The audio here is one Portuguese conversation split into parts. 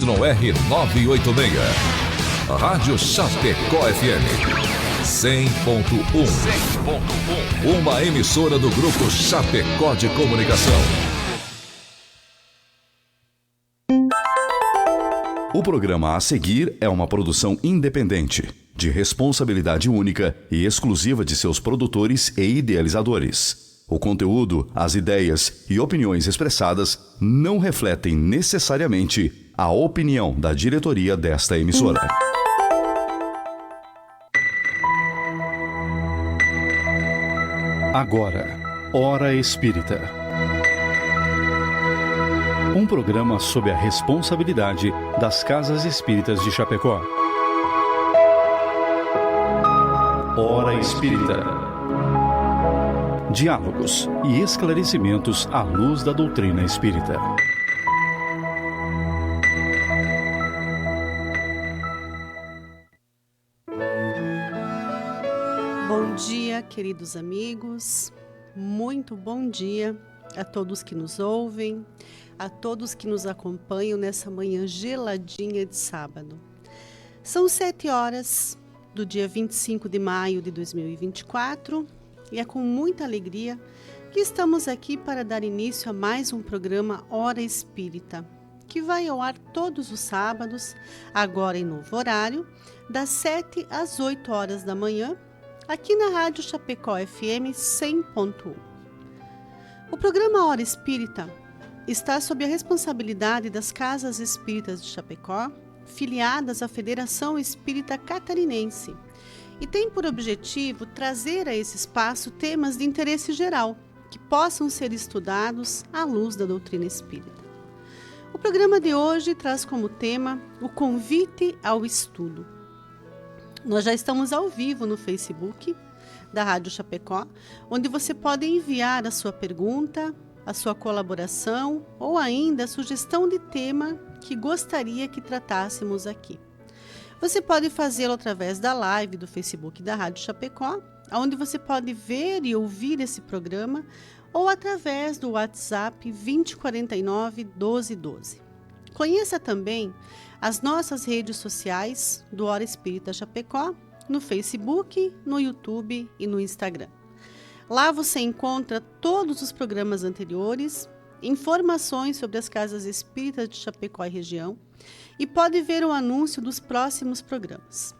ZYR 986. Rádio Chapecó FM 100.1. Uma emissora do Grupo Chapecó de Comunicação. O programa a seguir é uma produção independente, de responsabilidade única e exclusiva de seus produtores e idealizadores. O conteúdo, as ideias e opiniões expressadas não refletem necessariamente a opinião da diretoria desta emissora. Agora, Hora Espírita. Um programa sob a responsabilidade das Casas Espíritas de Chapecó. Hora Espírita. Diálogos e esclarecimentos à luz da doutrina espírita. Bom dia, queridos amigos. Muito bom dia a todos que nos ouvem, a todos que nos acompanham nessa manhã geladinha de sábado. São 7 horas do dia 25 de maio de 2024 e é com muita alegria que estamos aqui para dar início a mais um programa Hora Espírita, que vai ao ar todos os sábados, agora em novo horário, das 7 às 8 horas da manhã, aqui na Rádio Chapecó FM 100.1. O programa Hora Espírita está sob a responsabilidade das Casas Espíritas de Chapecó, filiadas à Federação Espírita Catarinense, e tem por objetivo trazer a esse espaço temas de interesse geral, que possam ser estudados à luz da doutrina espírita. O programa de hoje traz como tema o convite ao estudo. Nós já estamos ao vivo no Facebook da Rádio Chapecó, onde você pode enviar a sua pergunta, a sua colaboração ou ainda a sugestão de tema que gostaria que tratássemos aqui. Você pode fazê-lo através da live do Facebook da Rádio Chapecó, onde você pode ver e ouvir esse programa, ou através do WhatsApp 2049 1212. Conheça também as nossas redes sociais do Hora Espírita Chapecó, no Facebook, no YouTube e no Instagram. Lá você encontra todos os programas anteriores, informações sobre as Casas Espíritas de Chapecó e região e pode ver o anúncio dos próximos programas.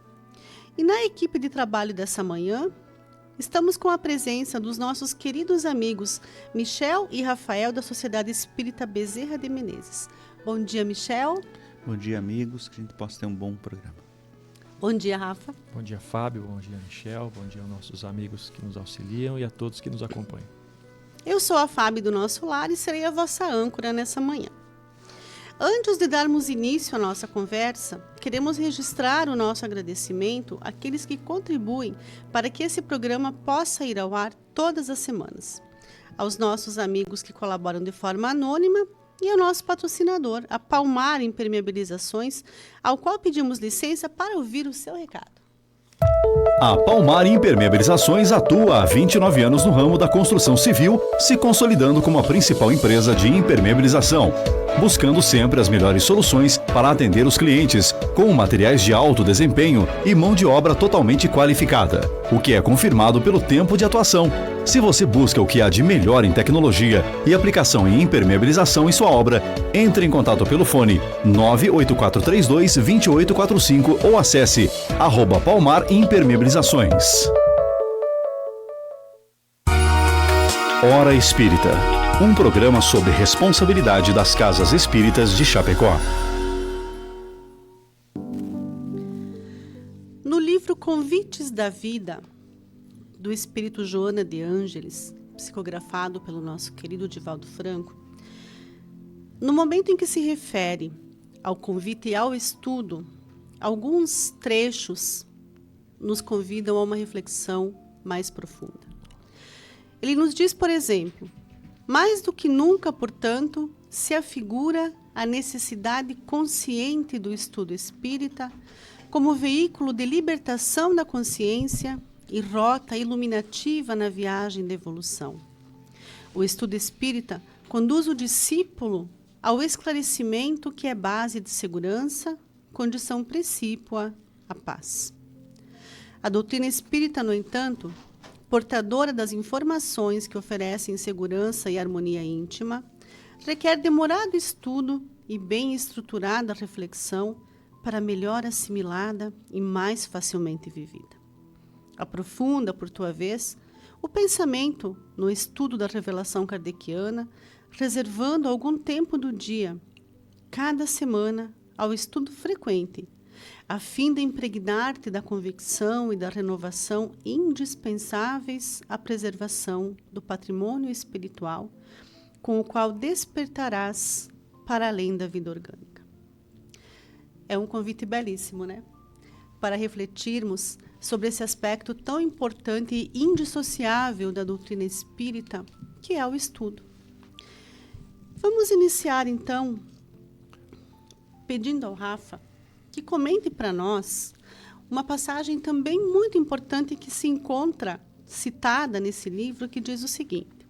E na equipe de trabalho dessa manhã, estamos com a presença dos nossos queridos amigos Michel e Rafael da Sociedade Espírita Bezerra de Menezes. Bom dia, Michel. Bom dia, amigos, que a gente possa ter um bom programa. Bom dia, Rafa. Bom dia, Fábio. Bom dia, Michel. Bom dia aos nossos amigos que nos auxiliam e a todos que nos acompanham. Eu sou a Fábio do Nosso Lar e serei a vossa âncora nessa manhã. Antes de darmos início à nossa conversa, queremos registrar o nosso agradecimento àqueles que contribuem para que esse programa possa ir ao ar todas as semanas. Aos nossos amigos que colaboram de forma anônima e ao nosso patrocinador, a Palmar Impermeabilizações, ao qual pedimos licença para ouvir o seu recado. A Palmar Impermeabilizações atua há 29 anos no ramo da construção civil, se consolidando como a principal empresa de impermeabilização, buscando sempre as melhores soluções para atender os clientes, com materiais de alto desempenho e mão de obra totalmente qualificada, o que é confirmado pelo tempo de atuação. Se você busca o que há de melhor em tecnologia e aplicação em impermeabilização em sua obra, entre em contato pelo fone 98432-2845 ou acesse @Palmar Impermeabilizações. Hora Espírita, um programa sob responsabilidade das Casas Espíritas de Chapecó. No livro Convites da Vida, do Espírito Joana de Ângeles, psicografado pelo nosso querido Divaldo Franco, no momento em que se refere ao convite e ao estudo, alguns trechos nos convidam a uma reflexão mais profunda. Ele nos diz, por exemplo, mais do que nunca, portanto, se afigura a necessidade consciente do estudo espírita como veículo de libertação da consciência e rota iluminativa na viagem da evolução. O estudo espírita conduz o discípulo ao esclarecimento que é base de segurança, condição precípua à paz. A doutrina espírita, no entanto, portadora das informações que oferecem segurança e harmonia íntima, requer demorado estudo e bem estruturada reflexão para melhor assimilada e mais facilmente vivida. Aprofunda, por tua vez, o pensamento no estudo da revelação kardeciana, reservando algum tempo do dia, cada semana, ao estudo frequente, a fim de impregnar-te da convicção e da renovação indispensáveis à preservação do patrimônio espiritual, com o qual despertarás para além da vida orgânica. É um convite belíssimo, né? Para refletirmos sobre esse aspecto tão importante e indissociável da doutrina espírita, que é o estudo. Vamos iniciar, então, pedindo ao Rafa que comente para nós uma passagem também muito importante que se encontra citada nesse livro, que diz o seguinte: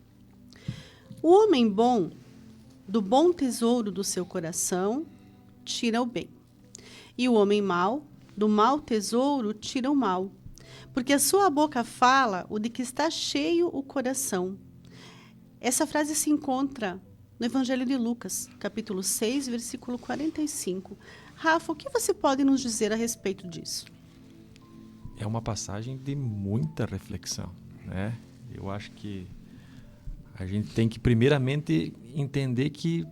o homem bom, do bom tesouro do seu coração, tira o bem, e o homem mau, do mau tesouro, tira o mal, porque a sua boca fala o de que está cheio o coração. Essa frase se encontra no Evangelho de Lucas, capítulo 6, versículo 45. Rafa, o que você pode nos dizer a respeito disso? É uma passagem de muita reflexão, né? Eu acho que a gente tem que primeiramente entender que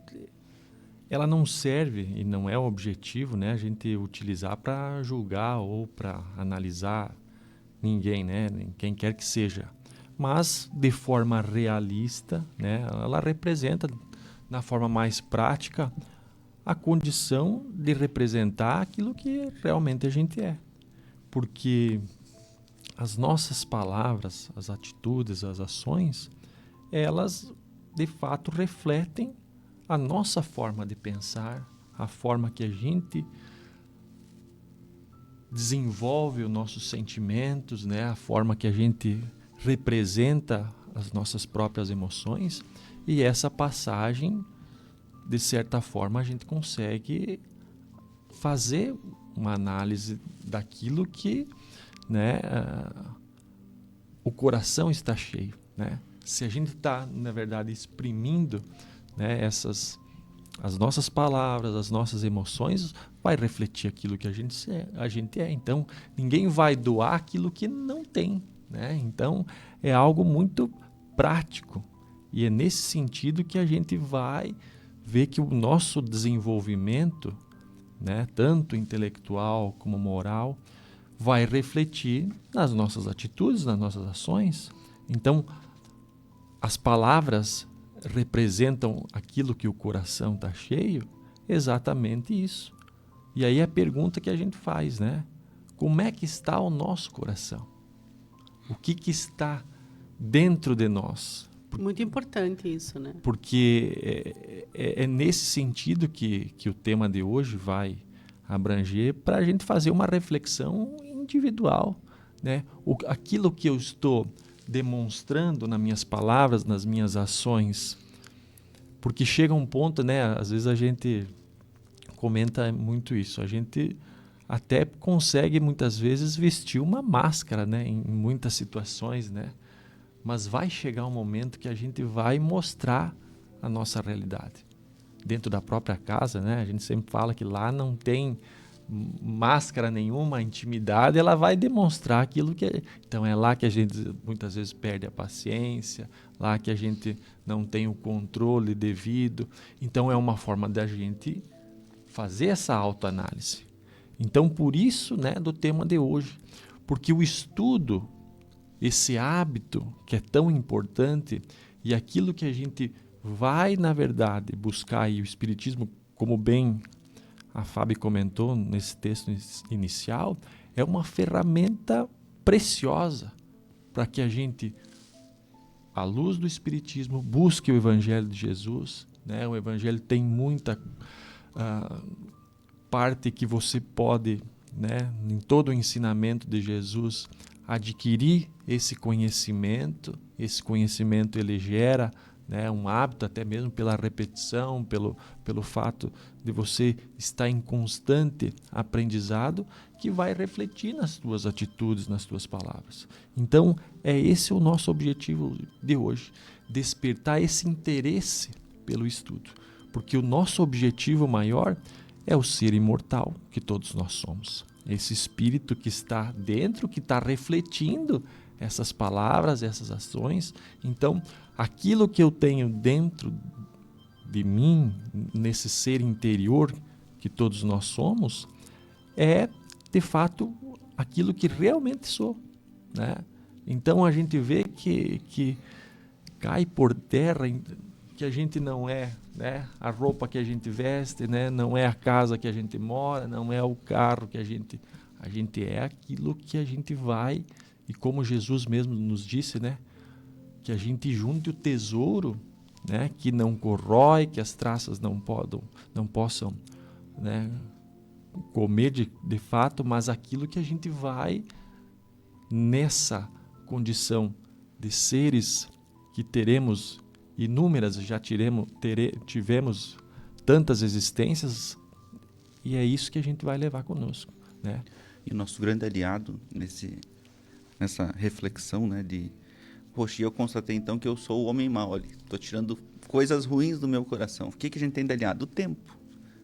ela não serve e não é o objetivo, né, a gente utilizar para julgar ou para analisar ninguém, né, quem quer que seja. Mas de forma realista, né, ela representa, na forma mais prática, a condição de representar aquilo que realmente a gente é. Porque as nossas palavras, as atitudes, as ações, elas de fato refletem a nossa forma de pensar, a forma que a gente desenvolve os nossos sentimentos, né? A forma que a gente representa as nossas próprias emoções. E essa passagem, de certa forma, a gente consegue fazer uma análise daquilo que, né, o coração está cheio, né? Se a gente está, na verdade, exprimindo, né, as nossas palavras, as nossas emoções, vai refletir aquilo que a gente é. Então, ninguém vai doar aquilo que não tem, né? Então, é algo muito prático. E é nesse sentido que a gente vai ver que o nosso desenvolvimento, né, tanto intelectual como moral, vai refletir nas nossas atitudes, nas nossas ações. Então, as palavras representam aquilo que o coração está cheio, exatamente isso. E aí a pergunta que a gente faz, né? Como é que está o nosso coração? O que está dentro de nós? Muito importante isso, né? Porque é nesse sentido que o tema de hoje vai abranger, para a gente fazer uma reflexão individual, né? Aquilo que eu estou demonstrando nas minhas palavras, nas minhas ações, porque chega um ponto, né? Às vezes a gente comenta muito isso, a gente até consegue muitas vezes vestir uma máscara, né? Em muitas situações, né? Mas vai chegar um momento que a gente vai mostrar a nossa realidade. Dentro da própria casa, né? A gente sempre fala que lá não tem máscara nenhuma, a intimidade, ela vai demonstrar aquilo que é. Então é lá que a gente muitas vezes perde a paciência, lá que a gente não tem o controle devido. Então é uma forma da gente fazer essa autoanálise. Então por isso, né, do tema de hoje, porque o estudo, esse hábito que é tão importante, e aquilo que a gente vai, na verdade, buscar aí, o Espiritismo, como bem a Fábio comentou nesse texto inicial, é uma ferramenta preciosa para que a gente, à luz do Espiritismo, busque o Evangelho de Jesus, né? O Evangelho tem muita parte que você pode, né, em todo o ensinamento de Jesus, adquirir esse conhecimento ele gera né? Um hábito até mesmo pela repetição, pelo fato de você estar em constante aprendizado, que vai refletir nas tuas atitudes, nas tuas palavras. Então, esse o nosso objetivo de hoje, despertar esse interesse pelo estudo, porque o nosso objetivo maior é o ser imortal que todos nós somos. Esse espírito que está dentro, que está refletindo essas palavras, essas ações. Então, aquilo que eu tenho dentro de mim, nesse ser interior que todos nós somos, é, de fato, aquilo que realmente sou, né? Então, a gente vê que cai por terra que a gente não é, né? A roupa que a gente veste, né? Não é a casa que a gente mora, não é o carro que a gente é aquilo que a gente vai, e como Jesus mesmo nos disse, né? Que a gente junte o tesouro, né? Que não corrói, que as traças não possam, né? Comer de fato, mas aquilo que a gente vai nessa condição de seres que teremos inúmeras, já tivemos tantas existências, e é isso que a gente vai levar conosco, né? E o nosso grande aliado nessa reflexão, né, poxa, eu constatei então que eu sou o homem mau, estou tirando coisas ruins do meu coração. O que a gente tem de aliado? O tempo.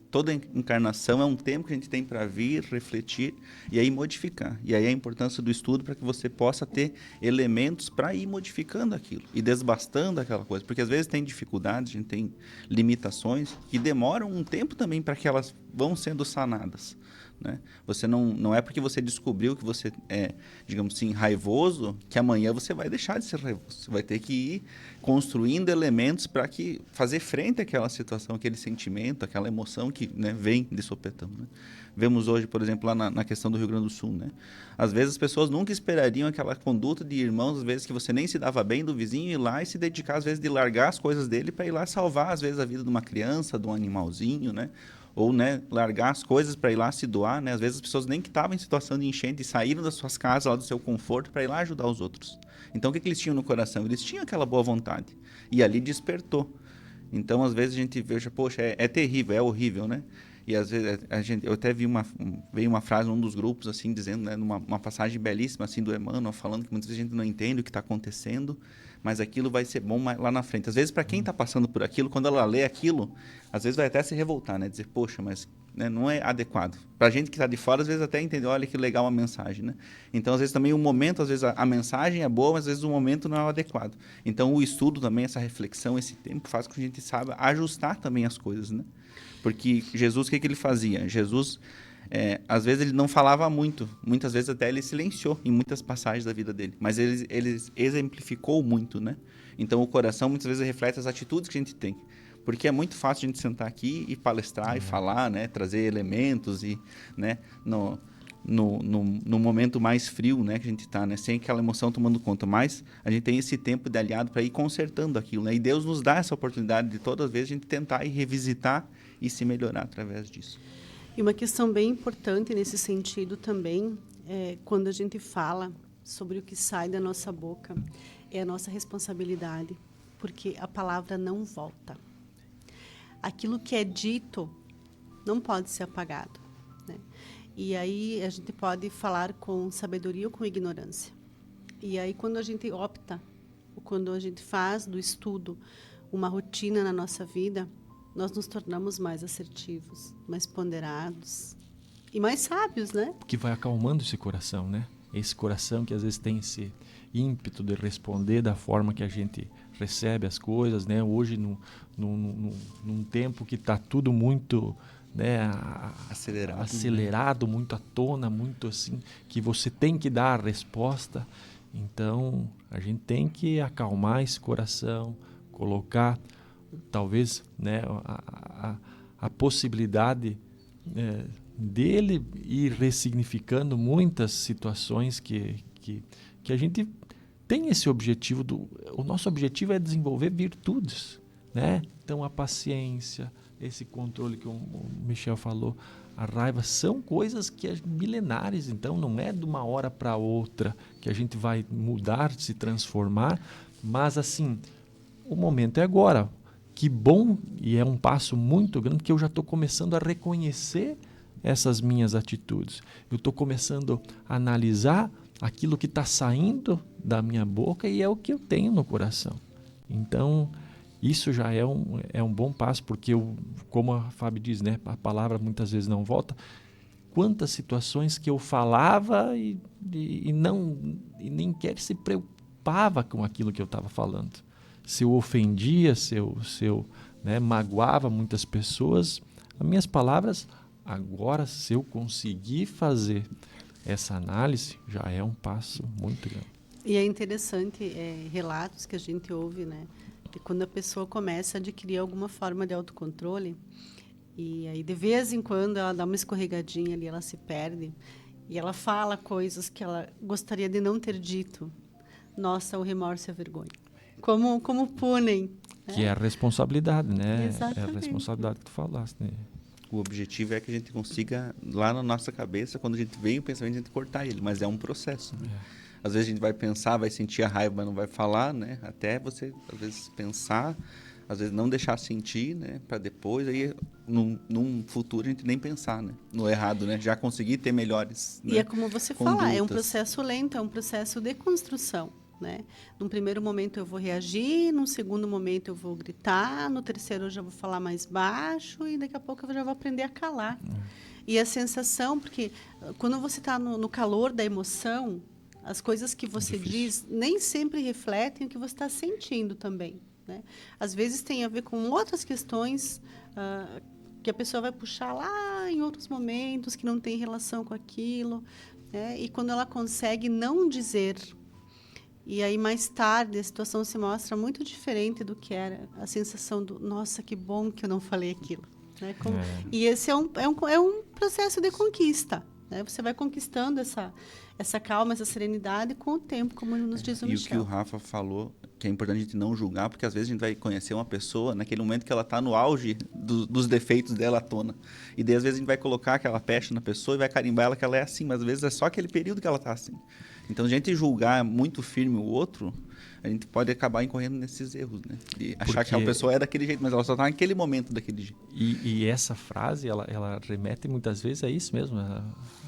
Toda encarnação é um tempo que a gente tem para vir, refletir e aí modificar. E aí a importância do estudo para que você possa ter elementos para ir modificando aquilo e desbastando aquela coisa. Porque às vezes tem dificuldades, a gente tem limitações que demoram um tempo também para que elas vão sendo sanadas, né? Você não é porque você descobriu que você é, digamos assim, raivoso, que amanhã você vai deixar de ser raivoso. Você vai ter que ir construindo elementos para fazer frente àquela situação, aquele sentimento, aquela emoção que, né, vem de sopetão, né? Vemos hoje, por exemplo, lá na questão do Rio Grande do Sul, né? Às vezes as pessoas nunca esperariam aquela conduta de irmãos, às vezes que você nem se dava bem, do vizinho ir lá e se dedicar, às vezes, de largar as coisas dele para ir lá salvar, às vezes, a vida de uma criança, de um animalzinho, né? Ou, né, largar as coisas para ir lá se doar, né? Às vezes as pessoas nem que estavam em situação de enchente saíram das suas casas, lá do seu conforto, para ir lá ajudar os outros. Então, o que eles tinham no coração? Eles tinham aquela boa vontade. E ali despertou. Então, às vezes a gente veja, poxa, é terrível, é horrível, né? E às vezes eu até veio uma frase num dos grupos, assim, dizendo, né, uma passagem belíssima, assim, do Emmanuel, falando que muitas vezes a gente não entende o que está acontecendo, mas aquilo vai ser bom lá na frente. Às vezes, para quem está passando por aquilo, quando ela lê aquilo, às vezes vai até se revoltar, né? Dizer, poxa, mas, né, não é adequado. Para a gente que está de fora, às vezes até entender, olha que legal a mensagem, né? Então, às vezes também o momento, às vezes a mensagem é boa, mas às vezes o momento não é o adequado. Então, o estudo também, essa reflexão, esse tempo, faz com que a gente saiba ajustar também as coisas, né? Porque Jesus, o que ele fazia? Jesus, às vezes ele não falava muito, muitas vezes até ele silenciou em muitas passagens da vida dele, mas ele exemplificou muito, né? Então o coração muitas vezes reflete as atitudes que a gente tem, porque é muito fácil a gente sentar aqui e palestrar e falar, né? Trazer elementos e, né? No momento mais frio, né, que a gente está, né, sem aquela emoção tomando conta, mas a gente tem esse tempo de aliado para ir consertando aquilo, né? E Deus nos dá essa oportunidade de todas as vezes a gente tentar ir revisitar e se melhorar através disso. E uma questão bem importante nesse sentido também é quando a gente fala sobre o que sai da nossa boca, é a nossa responsabilidade, porque a palavra não volta. Aquilo que é dito não pode ser apagado, né? E aí a gente pode falar com sabedoria ou com ignorância. E aí quando a gente opta, ou quando a gente faz do estudo uma rotina na nossa vida, nós nos tornamos mais assertivos, mais ponderados e mais sábios, né? Que vai acalmando esse coração, né? Esse coração que às vezes tem esse ímpeto de responder da forma que a gente recebe as coisas, né? Hoje, num tempo que está tudo muito, né, acelerado, muito à tona, muito assim, que você tem que dar a resposta. Então, a gente tem que acalmar esse coração, colocar, talvez, né, a possibilidade dele ir ressignificando muitas situações que a gente tem esse objetivo. O nosso objetivo é desenvolver virtudes, né? Então, a paciência, esse controle que o Michel falou, a raiva, são coisas que milenares, então não é de uma hora para outra que a gente vai mudar, se transformar, mas assim, o momento é agora. Que bom, e é um passo muito grande, que eu já estou começando a reconhecer essas minhas atitudes. Eu estou começando a analisar aquilo que está saindo da minha boca e é o que eu tenho no coração. Então, isso já é um bom passo, porque, como a Fábio diz, né, a palavra muitas vezes não volta. Quantas situações que eu falava e nem quer se preocupava com aquilo que eu estava falando. Se eu ofendia, se eu né, magoava muitas pessoas, as minhas palavras, agora, se eu conseguir fazer essa análise, já é um passo muito grande. E é interessante, relatos que a gente ouve, né? De quando a pessoa começa a adquirir alguma forma de autocontrole, e aí de vez em quando ela dá uma escorregadinha ali, ela se perde, e ela fala coisas que ela gostaria de não ter dito. Nossa, o remorso e a vergonha. Como punem. Que é a responsabilidade, né? Exatamente. É a responsabilidade que tu falaste, né? O objetivo é que a gente consiga, lá na nossa cabeça, quando a gente vem o pensamento, a gente cortar ele. Mas é um processo, né? Às vezes a gente vai pensar, vai sentir a raiva, mas não vai falar, né? Até você, às vezes, pensar, às vezes não deixar sentir, né? Para depois, aí, num futuro, a gente nem pensar, né? No errado, né? Já conseguir ter melhores, E né? é como você condutas. fala, é um processo lento, é um processo de construção. Né? Num primeiro momento eu vou reagir, num segundo momento eu vou gritar, no terceiro eu já vou falar mais baixo e daqui a pouco eu já vou aprender a calar. E a sensação, porque quando você está no calor da emoção, as coisas que você diz nem sempre refletem o que você está sentindo também. Né? Às vezes tem a ver com outras questões que a pessoa vai puxar lá em outros momentos que não tem relação com aquilo. Né? E quando ela consegue não dizer... E aí, mais tarde, a situação se mostra muito diferente do que era a sensação do, nossa, que bom que eu não falei aquilo. Né? E esse é um processo de conquista. Né? Você vai conquistando essa calma, essa serenidade com o tempo, como nos diz o Michel. E o que o Rafa falou, que é importante a gente não julgar, porque às vezes a gente vai conhecer uma pessoa naquele momento que ela está no auge dos defeitos dela à tona. E daí, às vezes, a gente vai colocar aquela pecha na pessoa e vai carimbar ela que ela é assim, mas às vezes é só aquele período que ela está assim. Então, a gente julgar muito firme o outro, a gente pode acabar incorrendo nesses erros, né? De achar que a pessoa é daquele jeito, mas ela só está naquele momento daquele jeito. E essa frase, ela remete muitas vezes a isso mesmo, a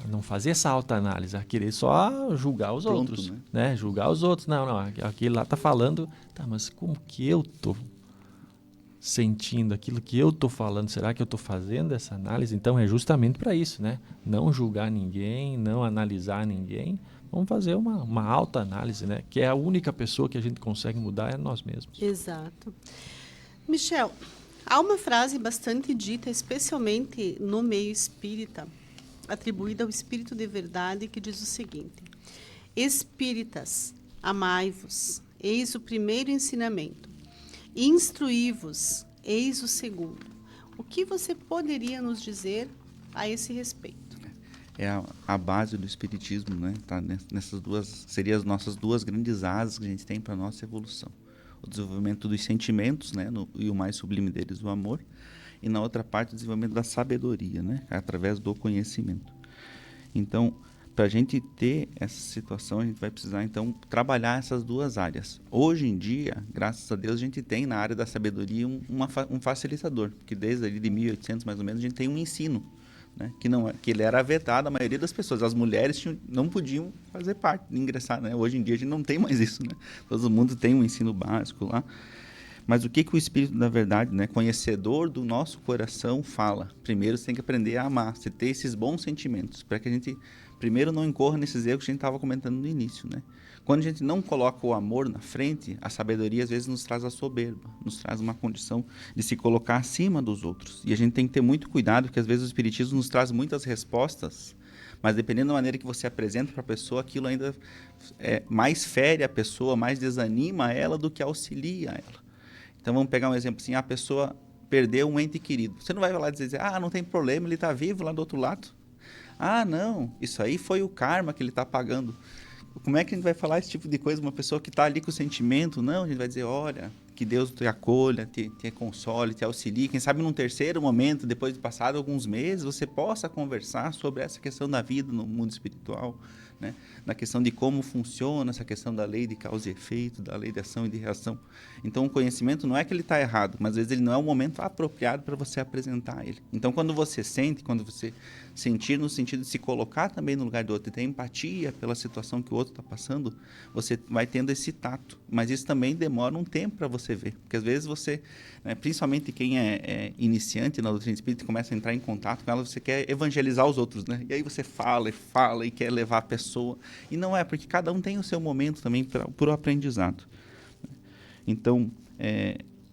não fazer essa autoanálise, a querer só julgar os outros, né? Julgar os outros. Não, aquele lá está falando, tá, mas como que eu estou sentindo aquilo que eu estou falando? Será que eu estou fazendo essa análise? Então, é justamente para isso, né? Não julgar ninguém, não analisar ninguém. Vamos fazer uma autoanálise, né? Que é a única pessoa que a gente consegue mudar é nós mesmos. Exato. Michel, há uma frase bastante dita, especialmente no meio espírita, atribuída ao Espírito de Verdade, que diz o seguinte: Espíritas, amai-vos, eis o primeiro ensinamento. Instruí-vos, eis o segundo. O que você poderia nos dizer a esse respeito? É a base do espiritismo, né? Tá nessas seriam as nossas duas grandes asas que a gente tem para a nossa evolução. O desenvolvimento dos sentimentos, né? E o mais sublime deles, o amor. E na outra parte, o desenvolvimento da sabedoria, né? Através do conhecimento. Então, para a gente ter essa situação, a gente vai precisar, então, trabalhar essas duas áreas. Hoje em dia, graças a Deus, a gente tem na área da sabedoria um facilitador, que desde ali de 1800, mais ou menos, a gente tem um ensino, né? Que ele era vetado, a maioria das pessoas. As mulheres não podiam fazer parte, ingressar, né? Hoje em dia a gente não tem mais isso, né? Todo mundo tem um ensino básico lá. Mas o que o Espírito da Verdade, né, conhecedor do nosso coração, fala? Primeiro você tem que aprender a amar, você ter esses bons sentimentos, para que a gente primeiro não incorra nesses erros que a gente estava comentando no início, né? Quando a gente não coloca o amor na frente, a sabedoria às vezes nos traz a soberba, nos traz uma condição de se colocar acima dos outros. E a gente tem que ter muito cuidado, porque às vezes o Espiritismo nos traz muitas respostas, mas dependendo da maneira que você apresenta para a pessoa, aquilo ainda mais fere a pessoa, mais desanima ela do que auxilia ela. Então vamos pegar um exemplo assim, a pessoa perdeu um ente querido. Você não vai lá dizer, não tem problema, ele está vivo lá do outro lado. Não, isso aí foi o karma que ele está pagando. Como é que a gente vai falar esse tipo de coisa? Uma pessoa que está ali com o sentimento? Não, a gente vai dizer, olha, que Deus te acolha, te console, te auxilie. Quem sabe num terceiro momento, depois de passado alguns meses, você possa conversar sobre essa questão da vida no mundo espiritual, né? Na questão de como funciona essa questão da lei de causa e efeito, da lei de ação e de reação. Então, o conhecimento não é que ele está errado, mas às vezes ele não é o momento apropriado para você apresentar ele. Então, quando você sentir no sentido de se colocar também no lugar do outro, e ter empatia pela situação que o outro está passando, você vai tendo esse tato. Mas isso também demora um tempo para você ver, porque às vezes você, né, principalmente quem é iniciante na doutrina espírita, começa a entrar em contato com ela, você quer evangelizar os outros, né? E aí você fala e quer levar a pessoa. E não é, porque cada um tem o seu momento também para o aprendizado. Então,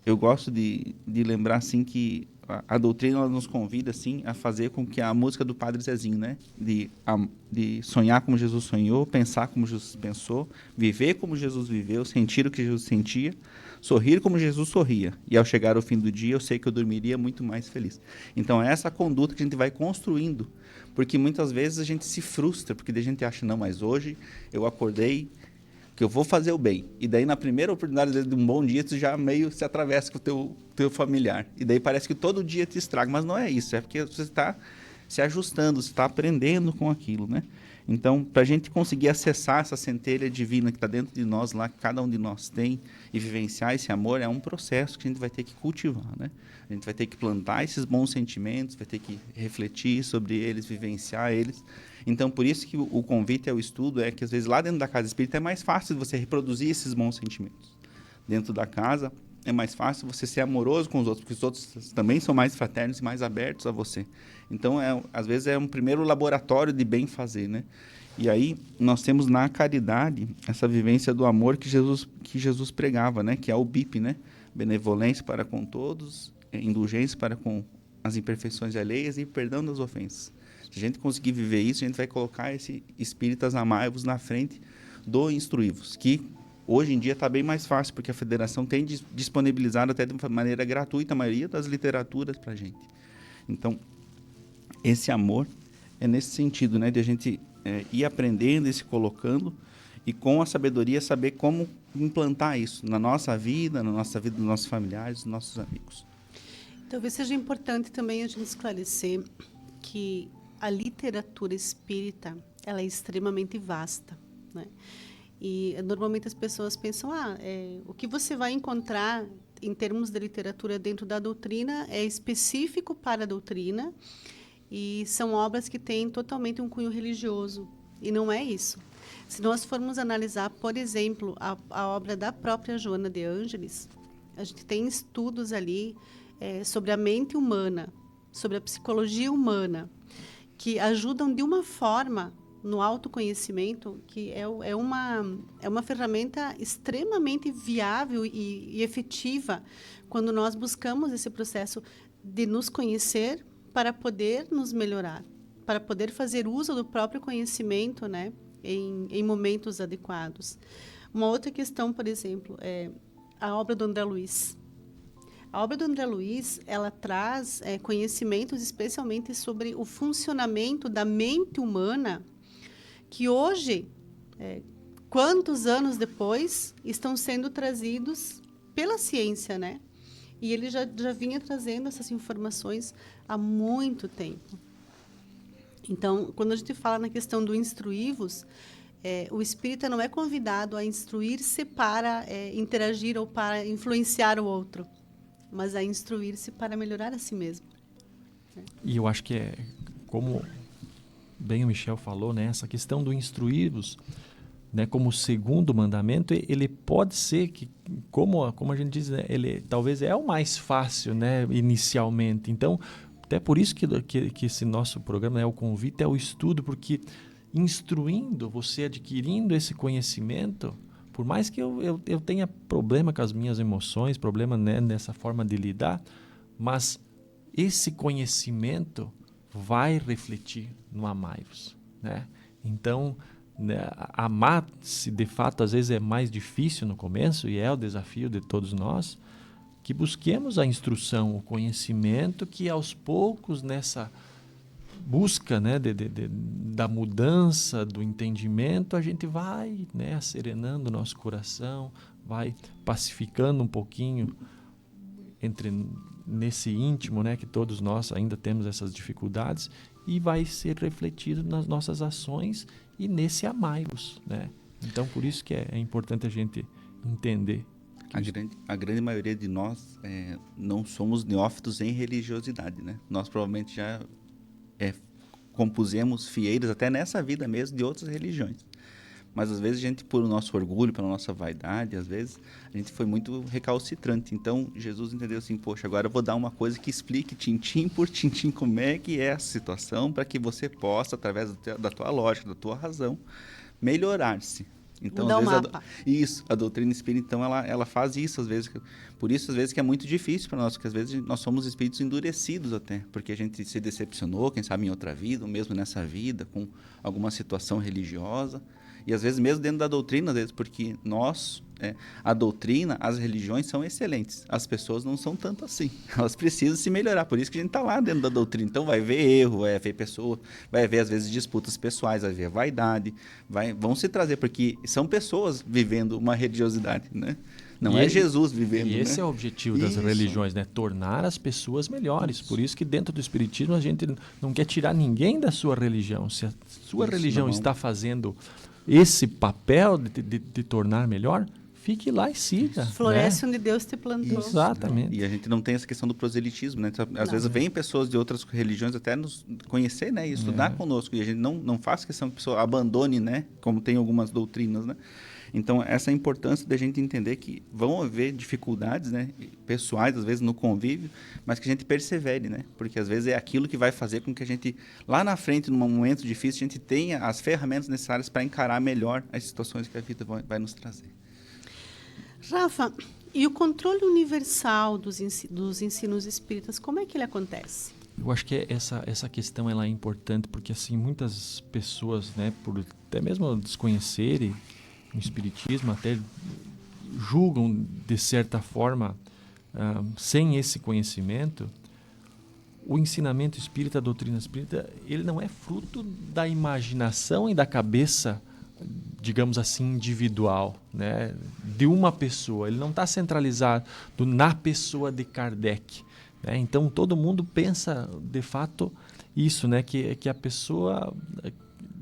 eu gosto de lembrar assim que a doutrina ela nos convida assim a fazer com que a música do Padre Zezinho, né, de sonhar como Jesus sonhou, pensar como Jesus pensou, viver como Jesus viveu, sentir o que Jesus sentia, sorrir como Jesus sorria, e ao chegar ao fim do dia eu sei que eu dormiria muito mais feliz. Então é essa conduta que a gente vai construindo, porque muitas vezes a gente se frustra, porque a gente acha, não, mas hoje eu acordei que eu vou fazer o bem. E daí, na primeira oportunidade de um bom dia, tu já meio se atravessa com o teu familiar. E daí parece que todo dia te estraga. Mas não é isso. É porque você está se ajustando, você está aprendendo com aquilo, né? Então, para a gente conseguir acessar essa centelha divina que está dentro de nós, lá que cada um de nós tem, e vivenciar esse amor, é um processo que a gente vai ter que cultivar, né? A gente vai ter que plantar esses bons sentimentos, vai ter que refletir sobre eles, vivenciar eles. Então, por isso que o convite ao estudo é que, às vezes, lá dentro da casa espírita é mais fácil de você reproduzir esses bons sentimentos. Dentro da casa é mais fácil você ser amoroso com os outros, porque os outros também são mais fraternos e mais abertos a você. Então, às vezes, é um primeiro laboratório de bem fazer, né? E aí, nós temos na caridade essa vivência do amor que Jesus pregava, né? Que é o BIP, né? Benevolência para com todos, indulgência para com as imperfeições alheias e perdão das ofensas. Se a gente conseguir viver isso, a gente vai colocar esse Espíritas Amai-vos na frente do Instruí-vos, que hoje em dia está bem mais fácil, porque a federação tem disponibilizado até de maneira gratuita a maioria das literaturas para a gente. Então, esse amor é nesse sentido, né, de a gente ir aprendendo e se colocando, e com a sabedoria saber como implantar isso na nossa vida dos nossos familiares, dos nossos amigos. Talvez seja importante também a gente esclarecer que a literatura espírita ela é extremamente vasta, né? E normalmente as pessoas pensam, o que você vai encontrar em termos de literatura dentro da doutrina é específico para a doutrina e são obras que têm totalmente um cunho religioso. E não é isso. Se nós formos analisar, por exemplo, a obra da própria Joana de Ângeles, a gente tem estudos ali sobre a mente humana, sobre a psicologia humana, que ajudam de uma forma no autoconhecimento, que é uma ferramenta extremamente viável e efetiva quando nós buscamos esse processo de nos conhecer para poder nos melhorar, para poder fazer uso do próprio conhecimento, né, em momentos adequados. Uma outra questão, por exemplo, é a obra do André Luiz. A obra do André Luiz, ela traz conhecimentos especialmente sobre o funcionamento da mente humana, que hoje, quantos anos depois, estão sendo trazidos pela ciência, né? E ele já vinha trazendo essas informações há muito tempo. Então, quando a gente fala na questão do instruí-vos, o espírita não é convidado a instruir-se para interagir ou para influenciar o outro, mas a instruir-se para melhorar a si mesmo. E eu acho que como bem o Michel falou, né, essa questão do instruí-vos, né, como segundo mandamento, ele pode ser que, como a gente diz, né, ele talvez é o mais fácil, né, inicialmente. Então, até por isso que esse nosso programa, né, o convite é o estudo, porque instruindo, você adquirindo esse conhecimento, por mais que eu tenha problema com as minhas emoções, problema, né, nessa forma de lidar, mas esse conhecimento vai refletir no amai-vos, né? Então, né, amar-se, de fato, às vezes é mais difícil no começo, e é o desafio de todos nós, que busquemos a instrução, o conhecimento, que aos poucos, nessa busca, né, da mudança, do entendimento, a gente vai, né, serenando o nosso coração, vai pacificando um pouquinho nesse íntimo, né, que todos nós ainda temos essas dificuldades, e vai ser refletido nas nossas ações e nesse amai-vos, né? Então, por isso que é importante a gente entender. A grande maioria de nós não somos neófitos em religiosidade, né? Nós provavelmente já compusemos fieiros até nessa vida mesmo de outras religiões. Mas às vezes a gente, por o nosso orgulho, pela nossa vaidade, às vezes a gente foi muito recalcitrante. Então Jesus entendeu assim, poxa, agora eu vou dar uma coisa que explique tintim por tintim como é que é a situação, para que você possa, através da tua lógica, da tua razão, melhorar-se. Então, às vezes, a doutrina espírita, então, ela faz isso, às vezes. Por isso, às vezes, que é muito difícil para nós, porque às vezes nós somos espíritos endurecidos até, porque a gente se decepcionou, quem sabe em outra vida, ou mesmo nessa vida, com alguma situação religiosa. E às vezes mesmo dentro da doutrina, às vezes, porque a doutrina, as religiões são excelentes. As pessoas não são tanto assim. Elas precisam se melhorar. Por isso que a gente está lá dentro da doutrina. Então vai haver erro, vai haver pessoa, vai haver às vezes disputas pessoais, vai haver vaidade, vão se trazer, porque são pessoas vivendo uma religiosidade, né? Não é Jesus vivendo, e esse né? é o objetivo das religiões, né? Tornar as pessoas melhores. Por isso que dentro do Espiritismo a gente não quer tirar ninguém da sua religião. Se a sua religião está fazendo esse papel de tornar melhor, fique lá e siga. Floresce, né? onde Deus te plantou. Exatamente. E a gente não tem essa questão do proselitismo, né? Às vezes vêm pessoas de outras religiões até nos conhecer, né? E estudar conosco. E a gente não faz questão que a pessoa abandone, né? Como tem algumas doutrinas, né? Então, essa é a importância da gente entender que vão haver dificuldades, né, pessoais, às vezes, no convívio, mas que a gente persevere, né? Porque, às vezes, é aquilo que vai fazer com que a gente, lá na frente, num momento difícil, a gente tenha as ferramentas necessárias para encarar melhor as situações que a vida vai nos trazer. Rafa, e o controle universal dos ensinos espíritas, como é que ele acontece? Eu acho que essa questão ela é importante, porque, assim, muitas pessoas, né, por até mesmo desconhecerem o Espiritismo, até julgam, de certa forma, sem esse conhecimento, o ensinamento espírita, a doutrina espírita, ele não é fruto da imaginação e da cabeça, digamos assim, individual, né, de uma pessoa. Ele não está centralizado na pessoa de Kardec, né? Então, todo mundo pensa, de fato, isso, né, que a pessoa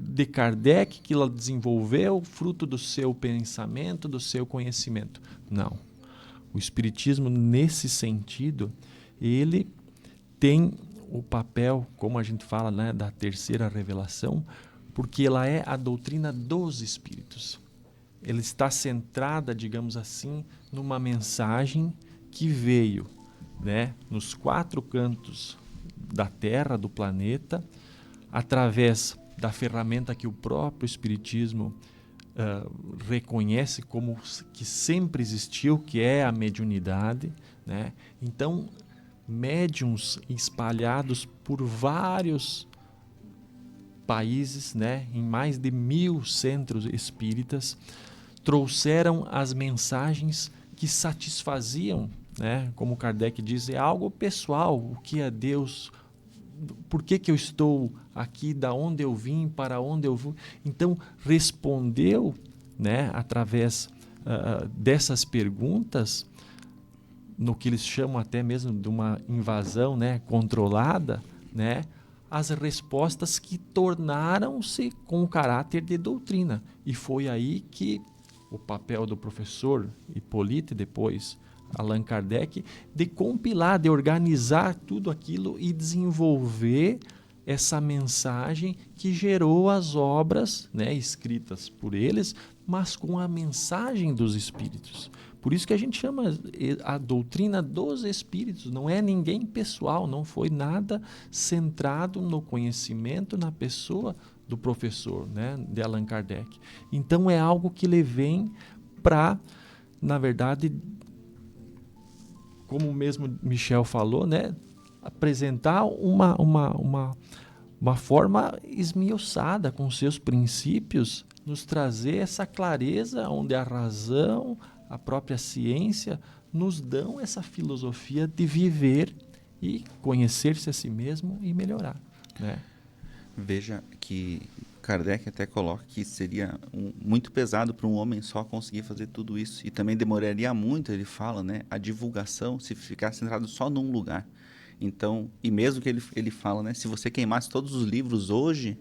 de Kardec, que ela desenvolveu fruto do seu pensamento, do seu conhecimento. Não. O Espiritismo, nesse sentido, ele tem o papel, como a gente fala, né, da terceira revelação, porque ela é a doutrina dos Espíritos. Ela está centrada, digamos assim, numa mensagem que veio, né, nos 4 cantos da Terra, do planeta, através da ferramenta que o próprio Espiritismo reconhece como que sempre existiu, que é a mediunidade, né? Então, médiuns espalhados por vários países, né, em mais de 1000 centros espíritas, trouxeram as mensagens que satisfaziam, né, como Kardec diz, é algo pessoal, o que é Deus, por que eu estou aqui, da onde eu vim, para onde eu vou. Então, respondeu, né, através dessas perguntas, no que eles chamam até mesmo de uma invasão, né, controlada, né, as respostas que tornaram-se com caráter de doutrina. E foi aí que o papel do professor Hipólito, depois Allan Kardec, de compilar, de organizar tudo aquilo e desenvolver essa mensagem que gerou as obras, né, escritas por eles, mas com a mensagem dos Espíritos. Por isso que a gente chama a doutrina dos Espíritos, não é ninguém pessoal, não foi nada centrado no conhecimento, na pessoa do professor, né, de Allan Kardec. Então é algo que ele vem para, na verdade, como mesmo Michel falou, né, apresentar uma forma esmiuçada com seus princípios, nos trazer essa clareza onde a razão, a própria ciência nos dão essa filosofia de viver e conhecer-se a si mesmo e melhorar, né? Veja que Kardec até coloca que seria muito pesado para um homem só conseguir fazer tudo isso. E também demoraria muito, ele fala, né, a divulgação se ficar centrado só num lugar. Então, e mesmo que ele fala, né, se você queimasse todos os livros hoje,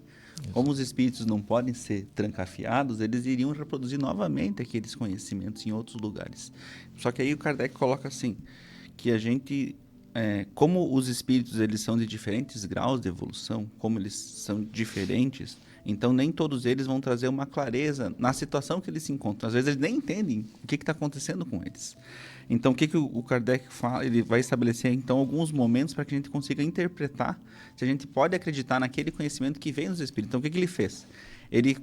como os espíritos não podem ser trancafiados, eles iriam reproduzir novamente aqueles conhecimentos em outros lugares. Só que aí o Kardec coloca assim, que a gente... como os espíritos eles são de diferentes graus de evolução, como eles são diferentes, então nem todos eles vão trazer uma clareza na situação que eles se encontram. Às vezes eles nem entendem o que está acontecendo com eles. Então o que o Kardec fala? Ele vai estabelecer então alguns momentos para que a gente consiga interpretar se a gente pode acreditar naquele conhecimento que vem dos espíritos. Então o que ele fez? Ele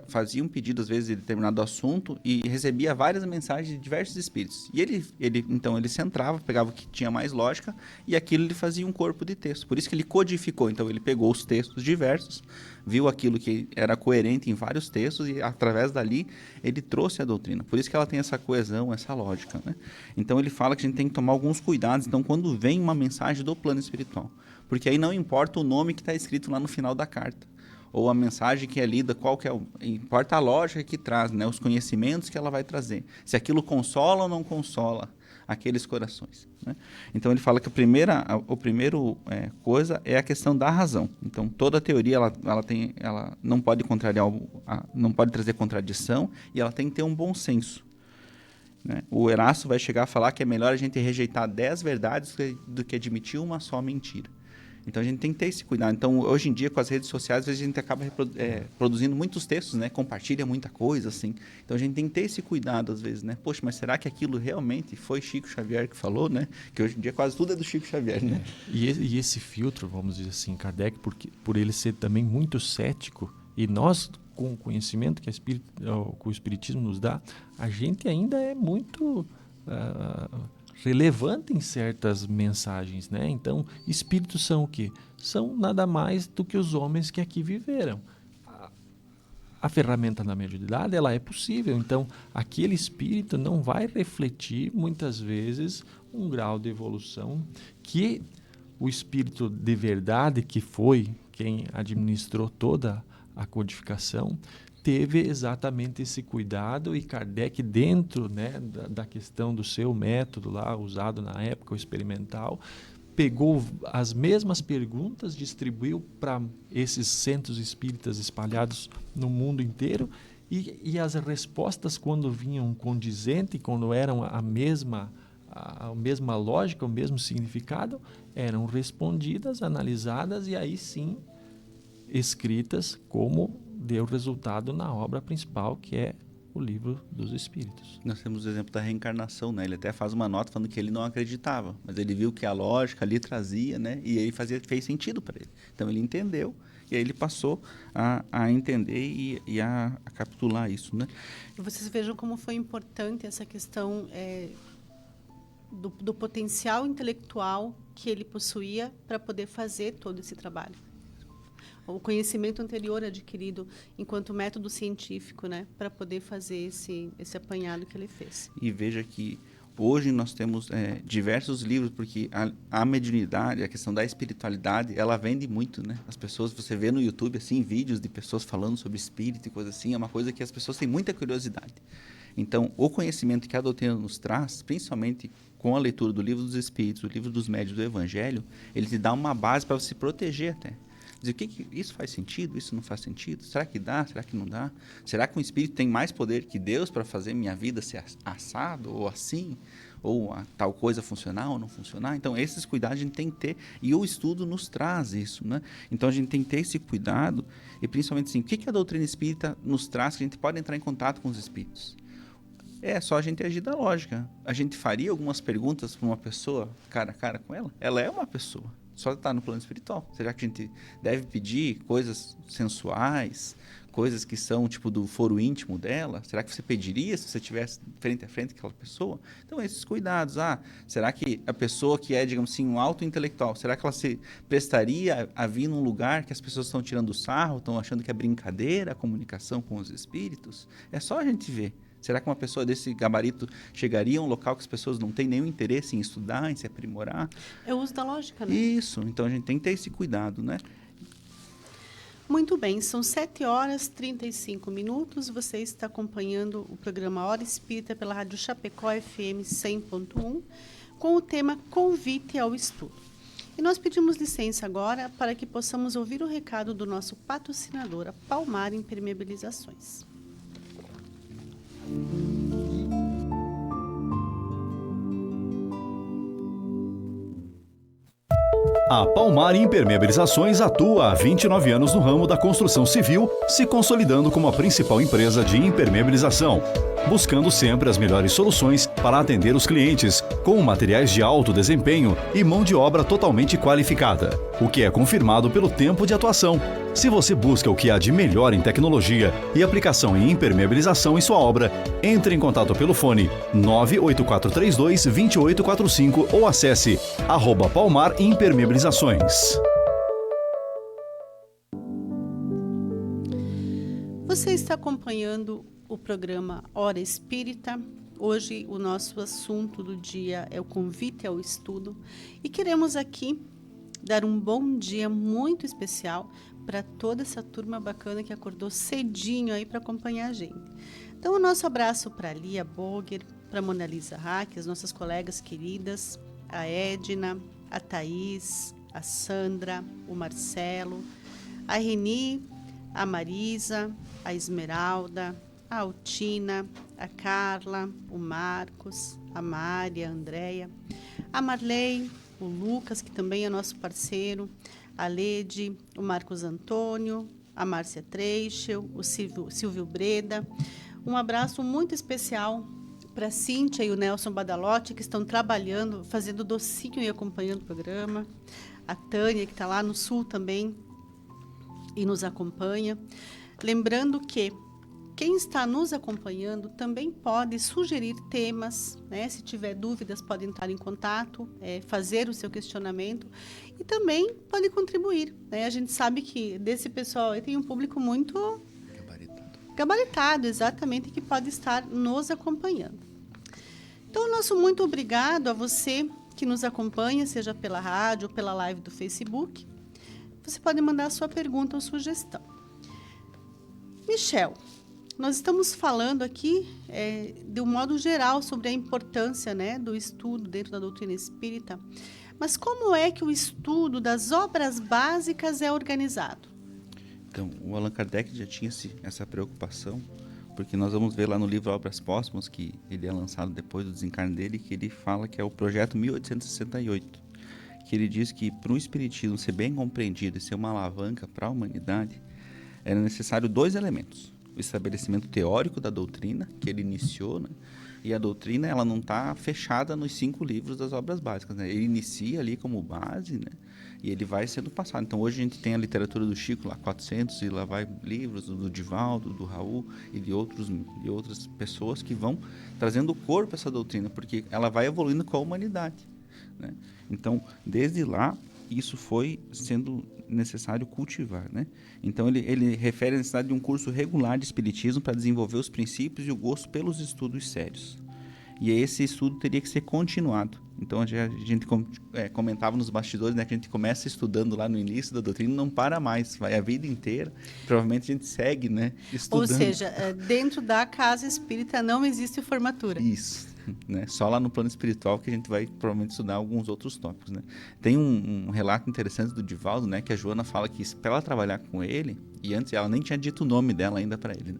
fazia um pedido, às vezes, de determinado assunto e recebia várias mensagens de diversos espíritos. E então, ele centrava, pegava o que tinha mais lógica e aquilo ele fazia um corpo de texto. Por isso que ele codificou. Então, ele pegou os textos diversos, viu aquilo que era coerente em vários textos e, através dali, ele trouxe a doutrina. Por isso que ela tem essa coesão, essa lógica, né? Então, ele fala que a gente tem que tomar alguns cuidados. Então, quando vem uma mensagem do plano espiritual, porque aí não importa o nome que está escrito lá no final da carta, ou a mensagem que é lida, importa a lógica que traz, né? Os conhecimentos que ela vai trazer. Se aquilo consola ou não consola aqueles corações, né? Então, ele fala que a primeira coisa é a questão da razão. Então, toda teoria ela não pode não pode trazer contradição e ela tem que ter um bom senso, né? O Erasto vai chegar a falar que é melhor a gente rejeitar 10 verdades do que admitir uma só mentira. Então, a gente tem que ter esse cuidado. Então, hoje em dia, com as redes sociais, às vezes a gente acaba produzindo muitos textos, né? Compartilha muita coisa, assim. Então, a gente tem que ter esse cuidado, às vezes, né? Poxa, mas será que aquilo realmente foi Chico Xavier que falou, né? Que hoje em dia quase tudo é do Chico Xavier, né? E esse filtro, vamos dizer assim, Kardec, por ele ser também muito cético, e nós, com o conhecimento que o Espiritismo nos dá, a gente ainda é muito... relevante em certas mensagens, né? Então, espíritos são o quê? São nada mais do que os homens que aqui viveram. A ferramenta da mediunidade, ela é possível. Então, aquele espírito não vai refletir, muitas vezes, um grau de evolução que o espírito de verdade, que foi quem administrou toda a codificação, teve exatamente esse cuidado, e Kardec, dentro, né, da questão do seu método lá, usado na época, o experimental, pegou as mesmas perguntas, distribuiu para esses centros espíritas espalhados no mundo inteiro, e as respostas, quando vinham condizentes, quando eram a mesma lógica, o mesmo significado, eram respondidas, analisadas e aí sim escritas como deu resultado na obra principal, que é o Livro dos Espíritos. Nós temos o exemplo da reencarnação, né? Ele até faz uma nota falando que ele não acreditava, mas ele viu que a lógica ali trazia, né? E aí fez sentido para ele. Então ele entendeu e aí ele passou a entender e a capitular isso, né? E vocês vejam como foi importante essa questão do potencial intelectual que ele possuía para poder fazer todo esse trabalho. O conhecimento anterior adquirido enquanto método científico, né, para poder fazer esse apanhado que ele fez. E veja que hoje nós temos diversos livros, porque a mediunidade, a questão da espiritualidade, ela vende muito, né? As pessoas, você vê no YouTube, assim, vídeos de pessoas falando sobre espírito e coisa assim, é uma coisa que as pessoas têm muita curiosidade. Então, o conhecimento que a doutrina nos traz, principalmente com a leitura do Livro dos Espíritos, do Livro dos Médiuns, do Evangelho, ele te dá uma base para se proteger até. Dizer, isso faz sentido? Isso não faz sentido? Será que dá? Será que não dá? Será que um espírito tem mais poder que Deus para fazer minha vida ser assado ou assim? Ou tal coisa funcionar ou não funcionar? Então, esses cuidados a gente tem que ter, e o estudo nos traz isso, né? Então, a gente tem que ter esse cuidado, e principalmente assim, o que a doutrina espírita nos traz que a gente pode entrar em contato com os espíritos? É só a gente agir da lógica. A gente faria algumas perguntas para uma pessoa, cara a cara com ela? Ela é uma pessoa. Só está no plano espiritual. Será que a gente deve pedir coisas sensuais, coisas que são tipo do foro íntimo dela? Será que você pediria se você estivesse frente a frente com aquela pessoa? Então, esses cuidados. Será que a pessoa que é, digamos assim, um alto intelectual, será que ela se prestaria a vir num lugar que as pessoas estão tirando sarro, estão achando que é brincadeira a comunicação com os espíritos? É só a gente ver. Será que uma pessoa desse gabarito chegaria a um local que as pessoas não têm nenhum interesse em estudar, em se aprimorar? É o uso da lógica, né? Isso. Então, a gente tem que ter esse cuidado, né? Muito bem, são 7h35. Você está acompanhando o programa Hora Espírita pela Rádio Chapecó FM 100.1, com o tema Convite ao Estudo. E nós pedimos licença agora para que possamos ouvir o recado do nosso patrocinador, a Palmar Impermeabilizações. A Palmar Impermeabilizações atua há 29 anos no ramo da construção civil, se consolidando como a principal empresa de impermeabilização, buscando sempre as melhores soluções para atender os clientes, com materiais de alto desempenho e mão de obra totalmente qualificada, o que é confirmado pelo tempo de atuação. Se você busca o que há de melhor em tecnologia e aplicação em impermeabilização em sua obra, entre em contato pelo fone 98432-2845 ou acesse @Palmar Impermeabilizações. Você está acompanhando o programa Hora Espírita. Hoje o nosso assunto do dia é o convite ao estudo e queremos aqui dar um bom dia muito especial para toda essa turma bacana que acordou cedinho aí para acompanhar a gente. Então, o nosso abraço para a Lia Boger, para a Mona Lisa Hack, as nossas colegas queridas, a Edna, a Thaís, a Sandra, o Marcelo, a Reni, a Marisa, a Esmeralda, a Altina, a Carla, o Marcos, a Mari, a Andréia, a Marley, o Lucas, que também é nosso parceiro, a Lede, o Marcos Antônio, a Márcia Treichel, o Silvio Breda. Um abraço muito especial para a Cíntia e o Nelson Badalotti, que estão trabalhando, fazendo docinho e acompanhando o programa. A Tânia, que está lá no Sul também e nos acompanha. Lembrando que quem está nos acompanhando também pode sugerir temas, né? Se tiver dúvidas, pode entrar em contato, fazer o seu questionamento e também pode contribuir, né? A gente sabe que desse pessoal aí tem um público muito gabaritado, exatamente, que pode estar nos acompanhando. Então, nosso muito obrigado a você que nos acompanha, seja pela rádio ou pela live do Facebook. Você pode mandar a sua pergunta ou sugestão. Michel, nós estamos falando aqui, de um modo geral, sobre a importância, né, do estudo dentro da doutrina espírita. Mas como é que o estudo das obras básicas é organizado? Então, o Allan Kardec já tinha essa preocupação, porque nós vamos ver lá no livro Obras Póstumas, que ele é lançado depois do desencarne dele, que ele fala que é o projeto 1868, que ele diz que para o Espiritismo ser bem compreendido e ser uma alavanca para a humanidade, era necessário 2 elementos. O estabelecimento teórico da doutrina, que ele iniciou, né? E a doutrina ela não está fechada nos 5 livros das obras básicas, né? Ele inicia ali como base, né? E ele vai sendo passado. Então, hoje a gente tem a literatura do Chico, lá 400, e lá vai livros do Divaldo, do Raul e de outras pessoas que vão trazendo o corpo a essa doutrina, porque ela vai evoluindo com a humanidade, né? Então, desde lá, isso foi sendo necessário cultivar, né? Então, ele refere a necessidade de um curso regular de espiritismo para desenvolver os princípios e o gosto pelos estudos sérios. E esse estudo teria que ser continuado. Então, a gente comentava nos bastidores, né, que a gente começa estudando lá no início da doutrina e não para mais, vai a vida inteira. Provavelmente a gente segue, né, estudando. Ou seja, dentro da casa espírita não existe formatura. Isso. Né? Só lá no plano espiritual que a gente vai provavelmente estudar alguns outros tópicos, né? Tem um relato interessante do Divaldo, né, que a Joana fala que para ela trabalhar com ele, e antes ela nem tinha dito o nome dela ainda para ele, né?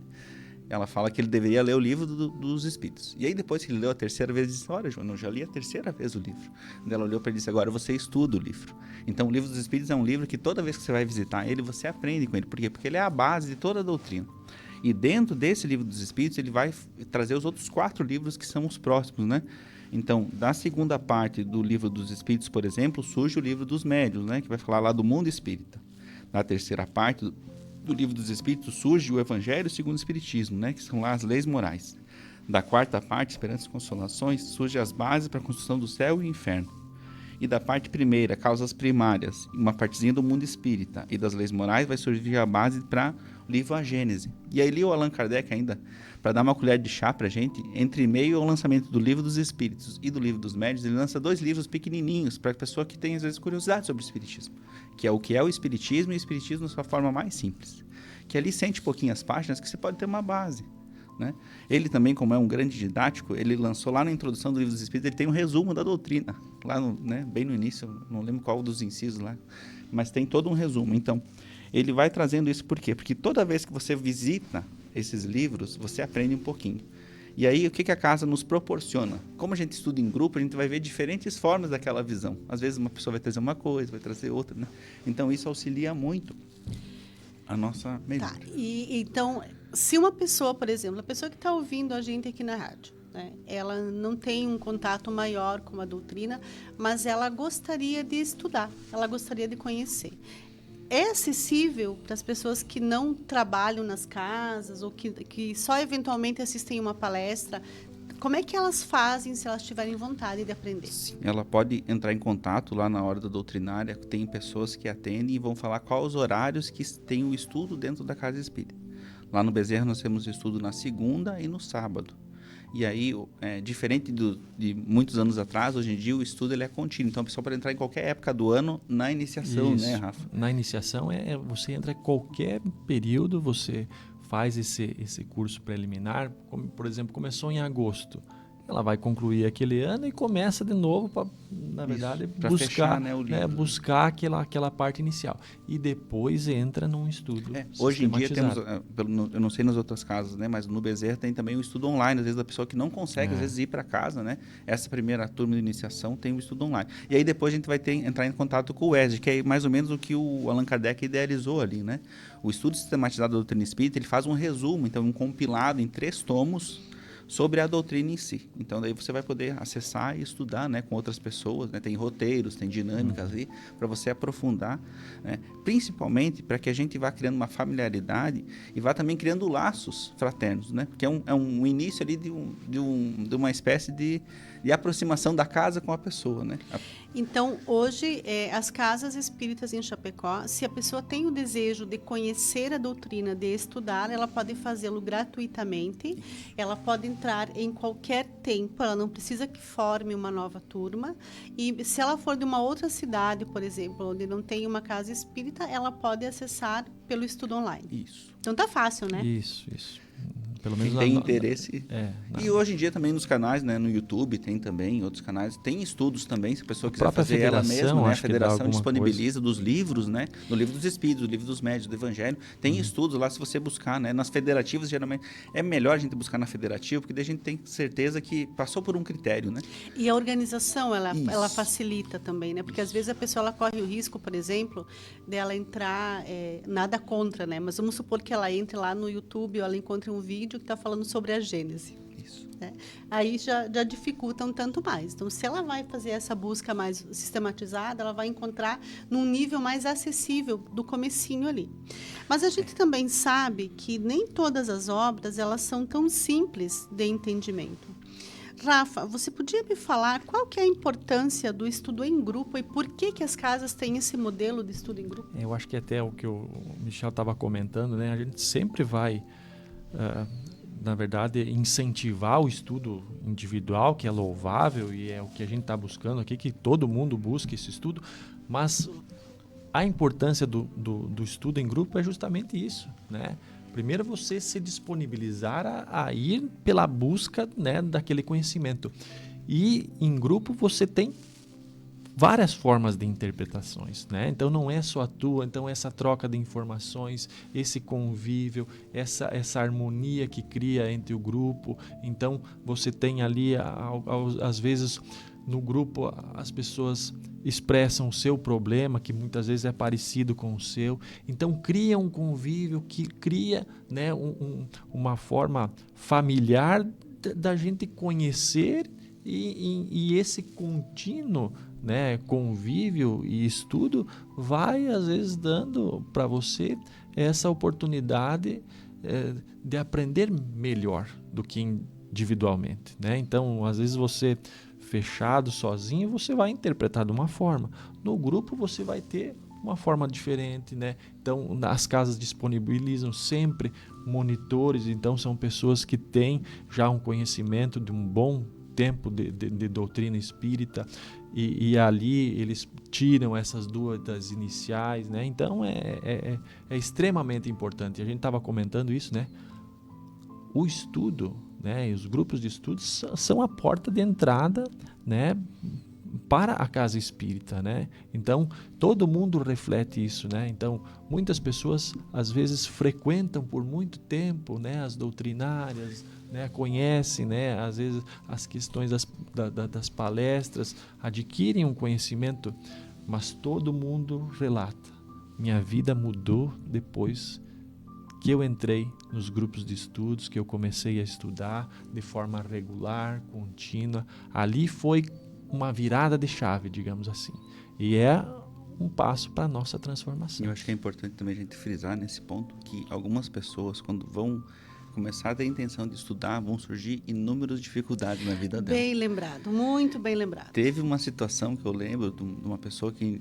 Ela fala que ele deveria ler o livro dos Espíritos. E aí depois que ele leu a terceira vez, ele disse: olha, Joana, eu já li a terceira vez o livro. E ela olhou para ele e disse: agora você estuda o livro. Então o livro dos Espíritos é um livro que toda vez que você vai visitar ele, você aprende com ele. Por quê? Porque ele é a base de toda a doutrina. E dentro desse livro dos Espíritos, ele vai trazer os outros 4 livros que são os próximos, né? Então, da segunda parte do livro dos Espíritos, por exemplo, surge o livro dos Médiuns, né? Que vai falar lá do mundo espírita. Da terceira parte do livro dos Espíritos surge o Evangelho segundo o Espiritismo, né? Que são lá as leis morais. Da quarta parte, Esperança e Consolações, surge as bases para a construção do céu e inferno. E da parte primeira, causas primárias, uma partezinha do mundo espírita. E das leis morais vai surgir a base para livro A Gênese. E aí li o Allan Kardec ainda, para dar uma colher de chá para a gente, entre meio ao lançamento do Livro dos Espíritos e do Livro dos Médiuns, ele lança 2 livros pequenininhos para a pessoa que tem, às vezes, curiosidade sobre o Espiritismo, que é o Espiritismo e o Espiritismo na sua forma mais simples. Que ali sente pouquinhas páginas que você pode ter uma base, né? Ele também, como é um grande didático, ele lançou lá na introdução do Livro dos Espíritos, ele tem um resumo da doutrina, lá né, bem no início, não lembro qual dos incisos lá, mas tem todo um resumo. Então, ele vai trazendo isso por quê? Porque toda vez que você visita esses livros, você aprende um pouquinho. E aí, o que a casa nos proporciona? Como a gente estuda em grupo, a gente vai ver diferentes formas daquela visão. Às vezes uma pessoa vai trazer uma coisa, vai trazer outra, né? Então, isso auxilia muito a nossa melhora. Tá. Então, se uma pessoa, por exemplo, a pessoa que está ouvindo a gente aqui na rádio, né, ela não tem um contato maior com a doutrina, mas ela gostaria de estudar, ela gostaria de conhecer. É acessível para as pessoas que não trabalham nas casas ou que só eventualmente assistem uma palestra? Como é que elas fazem se elas tiverem vontade de aprender? Sim, ela pode entrar em contato lá na hora da doutrinária, tem pessoas que atendem e vão falar quais os horários que tem o estudo dentro da casa espírita. Lá no Bezerra nós temos estudo na segunda e no sábado. E aí, diferente de muitos anos atrás, hoje em dia o estudo ele é contínuo. Então a pessoa pode entrar em qualquer época do ano na iniciação, Isso. né, Rafa? Na iniciação, você entra em qualquer período, você faz esse curso preliminar, como, por exemplo, começou em agosto. Ela vai concluir aquele ano e começa de novo para, na verdade, pra buscar, fechar, né, o livro. buscar aquela parte inicial. E depois entra num estudo Hoje em dia temos, sistematizado. eu não sei nas outras casas, né, mas no Bezerra tem também o estudo online, às vezes a pessoa que não consegue, às vezes, ir para casa, né? Essa primeira turma de iniciação tem o estudo online. E aí depois a gente vai entrar em contato com o ESD, que é mais ou menos o que o Allan Kardec idealizou ali, né? O estudo sistematizado da doutrina espírita, ele faz um resumo, então um compilado em 3 tomos, sobre a doutrina em si. Então, daí você vai poder acessar e estudar, né, com outras pessoas, né? Tem roteiros, tem dinâmicas ali, para você aprofundar, né? Principalmente para que a gente vá criando uma familiaridade e vá também criando laços fraternos, né? Porque é um início ali de uma espécie de aproximação da casa com a pessoa, né? Então, hoje, as casas espíritas em Chapecó, se a pessoa tem o desejo de conhecer a doutrina, de estudar, ela pode fazê-lo gratuitamente, ela pode entrar em qualquer tempo, ela não precisa que forme uma nova turma, e se ela for de uma outra cidade, por exemplo, onde não tem uma casa espírita, ela pode acessar pelo estudo online. Isso. Então, tá fácil, né? Isso. Pelo menos Quem tem interesse. na- E hoje em dia também nos canais, né, no YouTube tem também, outros canais, tem estudos também, se a pessoa quiser própria fazer ela federação, mesma, né? A acho que dá federação alguma disponibiliza dos livros, né? No Livro dos Espíritos, no Livro dos Médiuns, do Evangelho, tem estudos lá se você buscar, né? Nas federativas, geralmente, é melhor a gente buscar na federativa, porque daí a gente tem certeza que passou por um critério, né? E a organização, ela Isso. facilita também, né? Porque às vezes a pessoa ela corre o risco, por exemplo, dela entrar, nada contra, né? Mas vamos supor que ela entre lá no YouTube ou ela encontre um vídeo que está falando sobre a Gênese. Isso. Né? Aí já dificulta um tanto mais. Então, se ela vai fazer essa busca mais sistematizada, ela vai encontrar num nível mais acessível do comecinho ali. Mas a gente também sabe que nem todas as obras elas são tão simples de entendimento. Rafa, você podia me falar qual que é a importância do estudo em grupo e por que as casas têm esse modelo de estudo em grupo? Eu acho que até o que o Michel estava comentando, né? A gente sempre vai, na verdade, incentivar o estudo individual, que é louvável e é o que a gente está buscando aqui, que todo mundo busca esse estudo, mas a importância do estudo em grupo é justamente isso, né? Primeiro, você se disponibilizar a ir pela busca, né, daquele conhecimento. E em grupo você tem várias formas de interpretações, né? Então não é só a tua, então essa troca de informações, esse convívio, essa harmonia que cria entre o grupo. Então você tem ali, às vezes no grupo as pessoas expressam o seu problema, que muitas vezes é parecido com o seu. Então cria um convívio que cria, né, uma forma familiar da gente conhecer e esse contínuo, né, convívio e estudo vai às vezes dando para você essa oportunidade de aprender melhor do que individualmente, né? Então às vezes você fechado sozinho você vai interpretar de uma forma, no grupo você vai ter uma forma diferente, né? Então, as casas disponibilizam sempre monitores, então são pessoas que têm já um conhecimento de um bom tempo de doutrina espírita, e ali eles tiram essas dúvidas iniciais, né? Então é extremamente importante. A gente estava comentando isso, né? O estudo, né? E os grupos de estudos são a porta de entrada, né? Para a casa espírita, né? Então todo mundo reflete isso, né? Então muitas pessoas às vezes frequentam por muito tempo, né? As doutrinárias, né? Conhecem, né? Às vezes as questões das palestras, adquirem um conhecimento, mas todo mundo relata: minha vida mudou depois que eu entrei nos grupos de estudos, que eu comecei a estudar de forma regular, contínua. Ali foi uma virada de chave, digamos assim. E é um passo para a nossa transformação. Eu acho que é importante também a gente frisar nesse ponto que algumas pessoas, quando vão começar a ter a intenção de estudar, vão surgir inúmeras dificuldades na vida dela. Bem lembrado, muito bem lembrado. Teve uma situação que eu lembro de uma pessoa que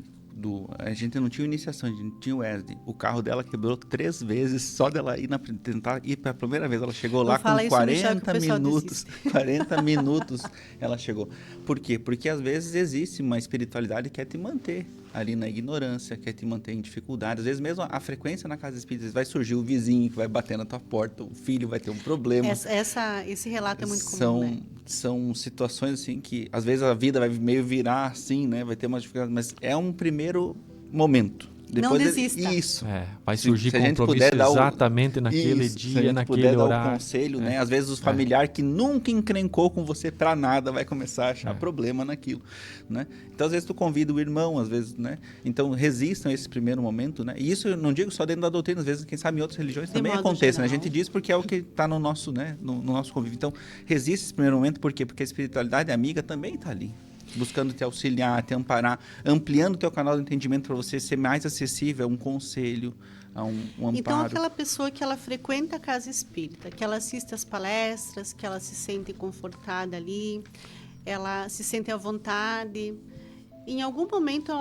a gente não tinha iniciação, a gente tinha o Wesley. O carro dela quebrou 3 vezes só dela tentar ir para a primeira vez. Ela chegou lá com 40 minutos. 40 minutos ela chegou. Por quê? Porque às vezes existe uma espiritualidade que quer te manter ali na ignorância, quer te manter em dificuldade. Às vezes mesmo a frequência na casa espírita, vai surgir o vizinho que vai bater na tua porta, o filho vai ter um problema. Esse relato é muito comum, né? São situações assim que às vezes a vida vai meio virar assim, né? Vai ter uma dificuldade, mas é um primeiro momento. Depois não desista. Isso. Vai surgir compromisso exatamente naquele dia, naquele horário. Se a gente puder dar o conselho, né? Às vezes o familiar que nunca encrencou com você pra nada vai começar a achar problema naquilo, né? Então, às vezes tu convida o irmão, às vezes, né? Então, resistam a esse primeiro momento, né? E isso eu não digo só dentro da doutrina, às vezes, quem sabe em outras religiões também acontece, né? A gente diz porque é o que está no nosso, né? No nosso convívio. Então, resiste esse primeiro momento, por quê? Porque a espiritualidade amiga também está ali, buscando te auxiliar, te amparar, ampliando o teu canal de entendimento para você ser mais acessível a um conselho, a um amparo. Então, aquela pessoa que ela frequenta a casa espírita, que ela assiste às palestras, que ela se sente confortada ali, ela se sente à vontade, em algum momento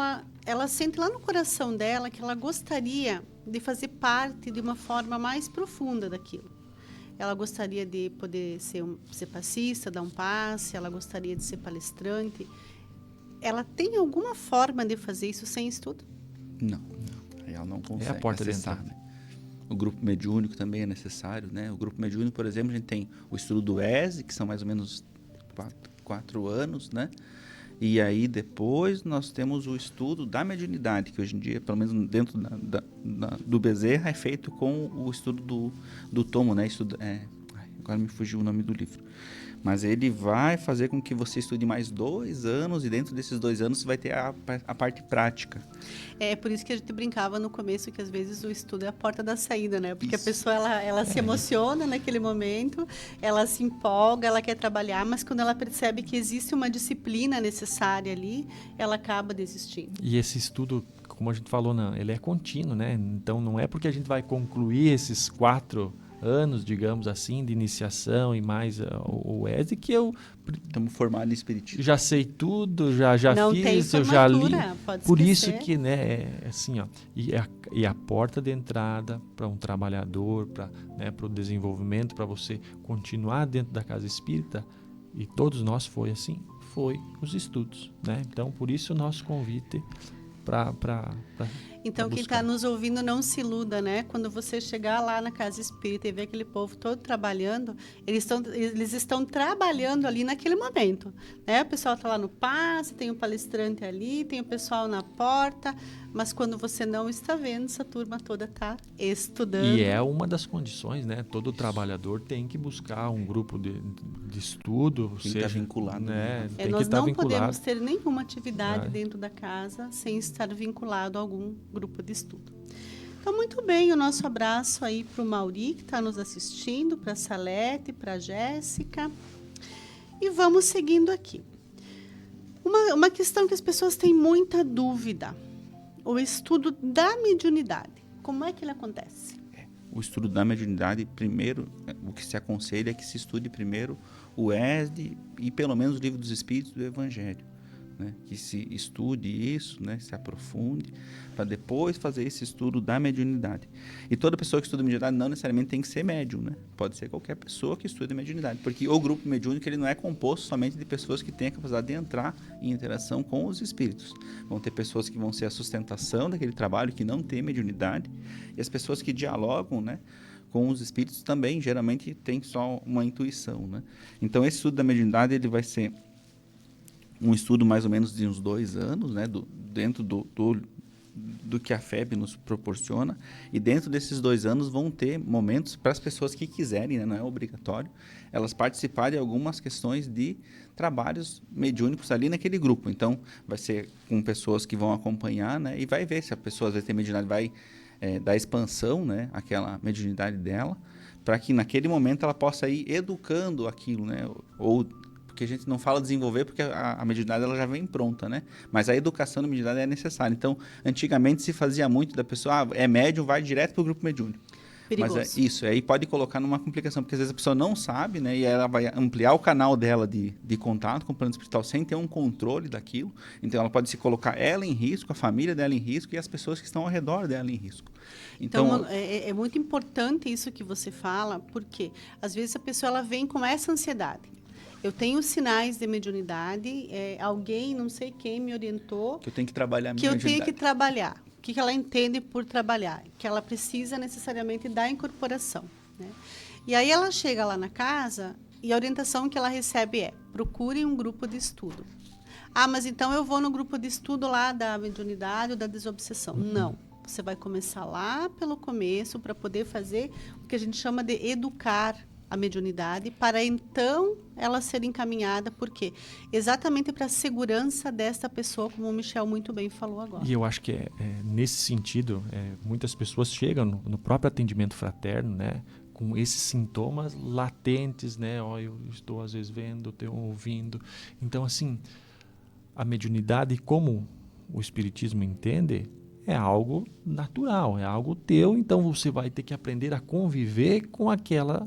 ela sente lá no coração dela que ela gostaria de fazer parte de uma forma mais profunda daquilo. Ela gostaria de poder ser passista, dar um passe, ela gostaria de ser palestrante. Ela tem alguma forma de fazer isso sem estudo? Não. Ela não consegue a porta acessar, de entrada. Né? O grupo mediúnico também é necessário, né? O grupo mediúnico, por exemplo, a gente tem o estudo do ESE, que são mais ou menos 4 anos, né? E aí depois nós temos o estudo da mediunidade, que hoje em dia, pelo menos dentro do Bezerra, é feito com o estudo do tomo, né? Agora me fugiu o nome do livro. Mas ele vai fazer com que você estude mais 2 anos, e dentro desses 2 anos você vai ter a parte prática. É por isso que a gente brincava no começo que às vezes o estudo é a porta da saída, né? Porque a pessoa ela se emociona naquele momento, ela se empolga, ela quer trabalhar, mas quando ela percebe que existe uma disciplina necessária ali, ela acaba desistindo. E esse estudo, como a gente falou, ele é contínuo, né? Então não é porque a gente vai concluir esses 4 anos, digamos assim, de iniciação e mais o ESE que eu estamos formados em espiritismo. Já sei tudo, já não fiz, tem eu já li. Pode Por esquecer. isso que, né, é assim, ó, e a porta de entrada para um trabalhador, para o desenvolvimento, para você continuar dentro da casa espírita, e todos nós foi assim, foi os estudos, né? Então, por isso o nosso convite para Então, quem está nos ouvindo, não se iluda, né? Quando você chegar lá na casa espírita e ver aquele povo todo trabalhando, eles estão trabalhando ali naquele momento, né? O pessoal está lá no passe, tem o palestrante ali, tem o pessoal na porta, mas quando você não está vendo, essa turma toda está estudando. E é uma das condições, né? Todo trabalhador tem que buscar um grupo de estudo, tem que estar vinculado, né? Tem nós que estar não vinculado. podemos ter nenhuma atividade dentro da casa sem estar vinculado a algum grupo de estudo. Então, muito bem, o nosso abraço aí para o Mauri, que está nos assistindo, para a Salete, para a Jéssica. E vamos seguindo aqui. Uma questão que as pessoas têm muita dúvida. O estudo da mediunidade. Como é que ele acontece? O estudo da mediunidade, primeiro, o que se aconselha é que se estude primeiro o ESD e pelo menos o Livro dos Espíritos do Evangelho. né? Que se estude isso, né? Se aprofunde, para depois fazer esse estudo da mediunidade. E toda pessoa que estuda mediunidade não necessariamente tem que ser médium, né? Pode ser qualquer pessoa que estude mediunidade, porque o grupo mediúnico ele não é composto somente de pessoas que têm a capacidade de entrar em interação com os espíritos. Vão ter pessoas que vão ser a sustentação daquele trabalho, que não tem mediunidade, e as pessoas que dialogam, né, com os espíritos também, geralmente, tem só uma intuição, né? Então, esse estudo da mediunidade ele vai ser um estudo mais ou menos de uns 2 anos, né, dentro do que a FEB nos proporciona, e dentro desses 2 anos vão ter momentos para as pessoas que quiserem, né, não é obrigatório, elas participarem de algumas questões de trabalhos mediúnicos ali naquele grupo. Então, vai ser com pessoas que vão acompanhar, né, e vai ver se a pessoa às vezes tem mediunidade, vai dar expansão, né, àquela mediunidade dela, para que naquele momento ela possa ir educando aquilo, né, ou porque a gente não fala desenvolver porque a mediunidade ela já vem pronta, né? Mas a educação da mediunidade é necessária. Então, antigamente se fazia muito da pessoa, é médium, vai direto para o grupo mediúnico. Perigoso. Mas isso, aí pode colocar numa complicação, porque às vezes a pessoa não sabe, né? E ela vai ampliar o canal dela de contato com o plano espiritual sem ter um controle daquilo. Então, ela pode se colocar ela em risco, a família dela em risco e as pessoas que estão ao redor dela em risco. Então é muito importante isso que você fala, porque às vezes a pessoa ela vem com essa ansiedade. Eu tenho sinais de mediunidade, alguém, não sei quem, me orientou... Que eu tenho que trabalhar a minha que eu mediunidade. tenho que trabalhar. O que ela entende por trabalhar? Que ela precisa necessariamente da incorporação, né? E aí ela chega lá na casa e a orientação que ela recebe é: procure um grupo de estudo. Ah, mas então eu vou no grupo de estudo lá da mediunidade ou da desobsessão. Não. Você vai começar lá pelo começo para poder fazer o que a gente chama de educar a mediunidade, para então ela ser encaminhada, por quê? Exatamente para a segurança desta pessoa, como o Michel muito bem falou agora. E eu acho que nesse sentido, muitas pessoas chegam no próprio atendimento fraterno, né, com esses sintomas latentes, né? Eu estou às vezes vendo, estou ouvindo. Então, assim, a mediunidade, como o Espiritismo entende, é algo natural, é algo teu. Então, você vai ter que aprender a conviver com aquela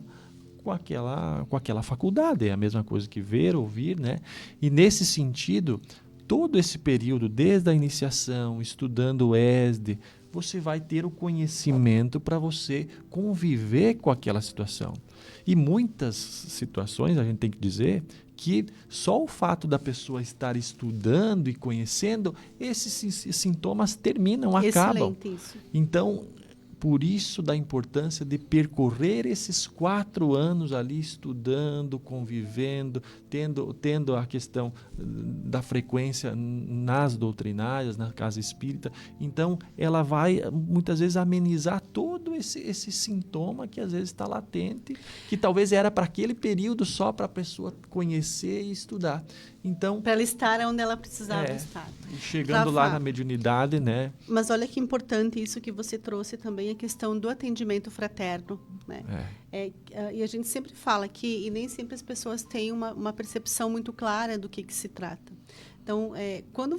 faculdade. É a mesma coisa que ver, ouvir, né? E nesse sentido, todo esse período, desde a iniciação, estudando o ESD, você vai ter o conhecimento para você conviver com aquela situação. E muitas situações, a gente tem que dizer, que só o fato da pessoa estar estudando e conhecendo, esses sintomas terminam, acabam. Excelente isso. Então, por isso da importância de percorrer esses 4 anos ali estudando, convivendo, tendo a questão da frequência nas doutrinárias, na casa espírita. Então, ela vai muitas vezes amenizar todo esse sintoma que às vezes está latente, que talvez era para aquele período só para a pessoa conhecer e estudar. Então, para ela estar onde ela precisava estar. Chegando lá na mediunidade, né? Mas olha que importante isso que você trouxe também, a questão do atendimento fraterno, né? E a gente sempre fala que, e nem sempre as pessoas têm uma percepção muito clara do que se trata. Então, quando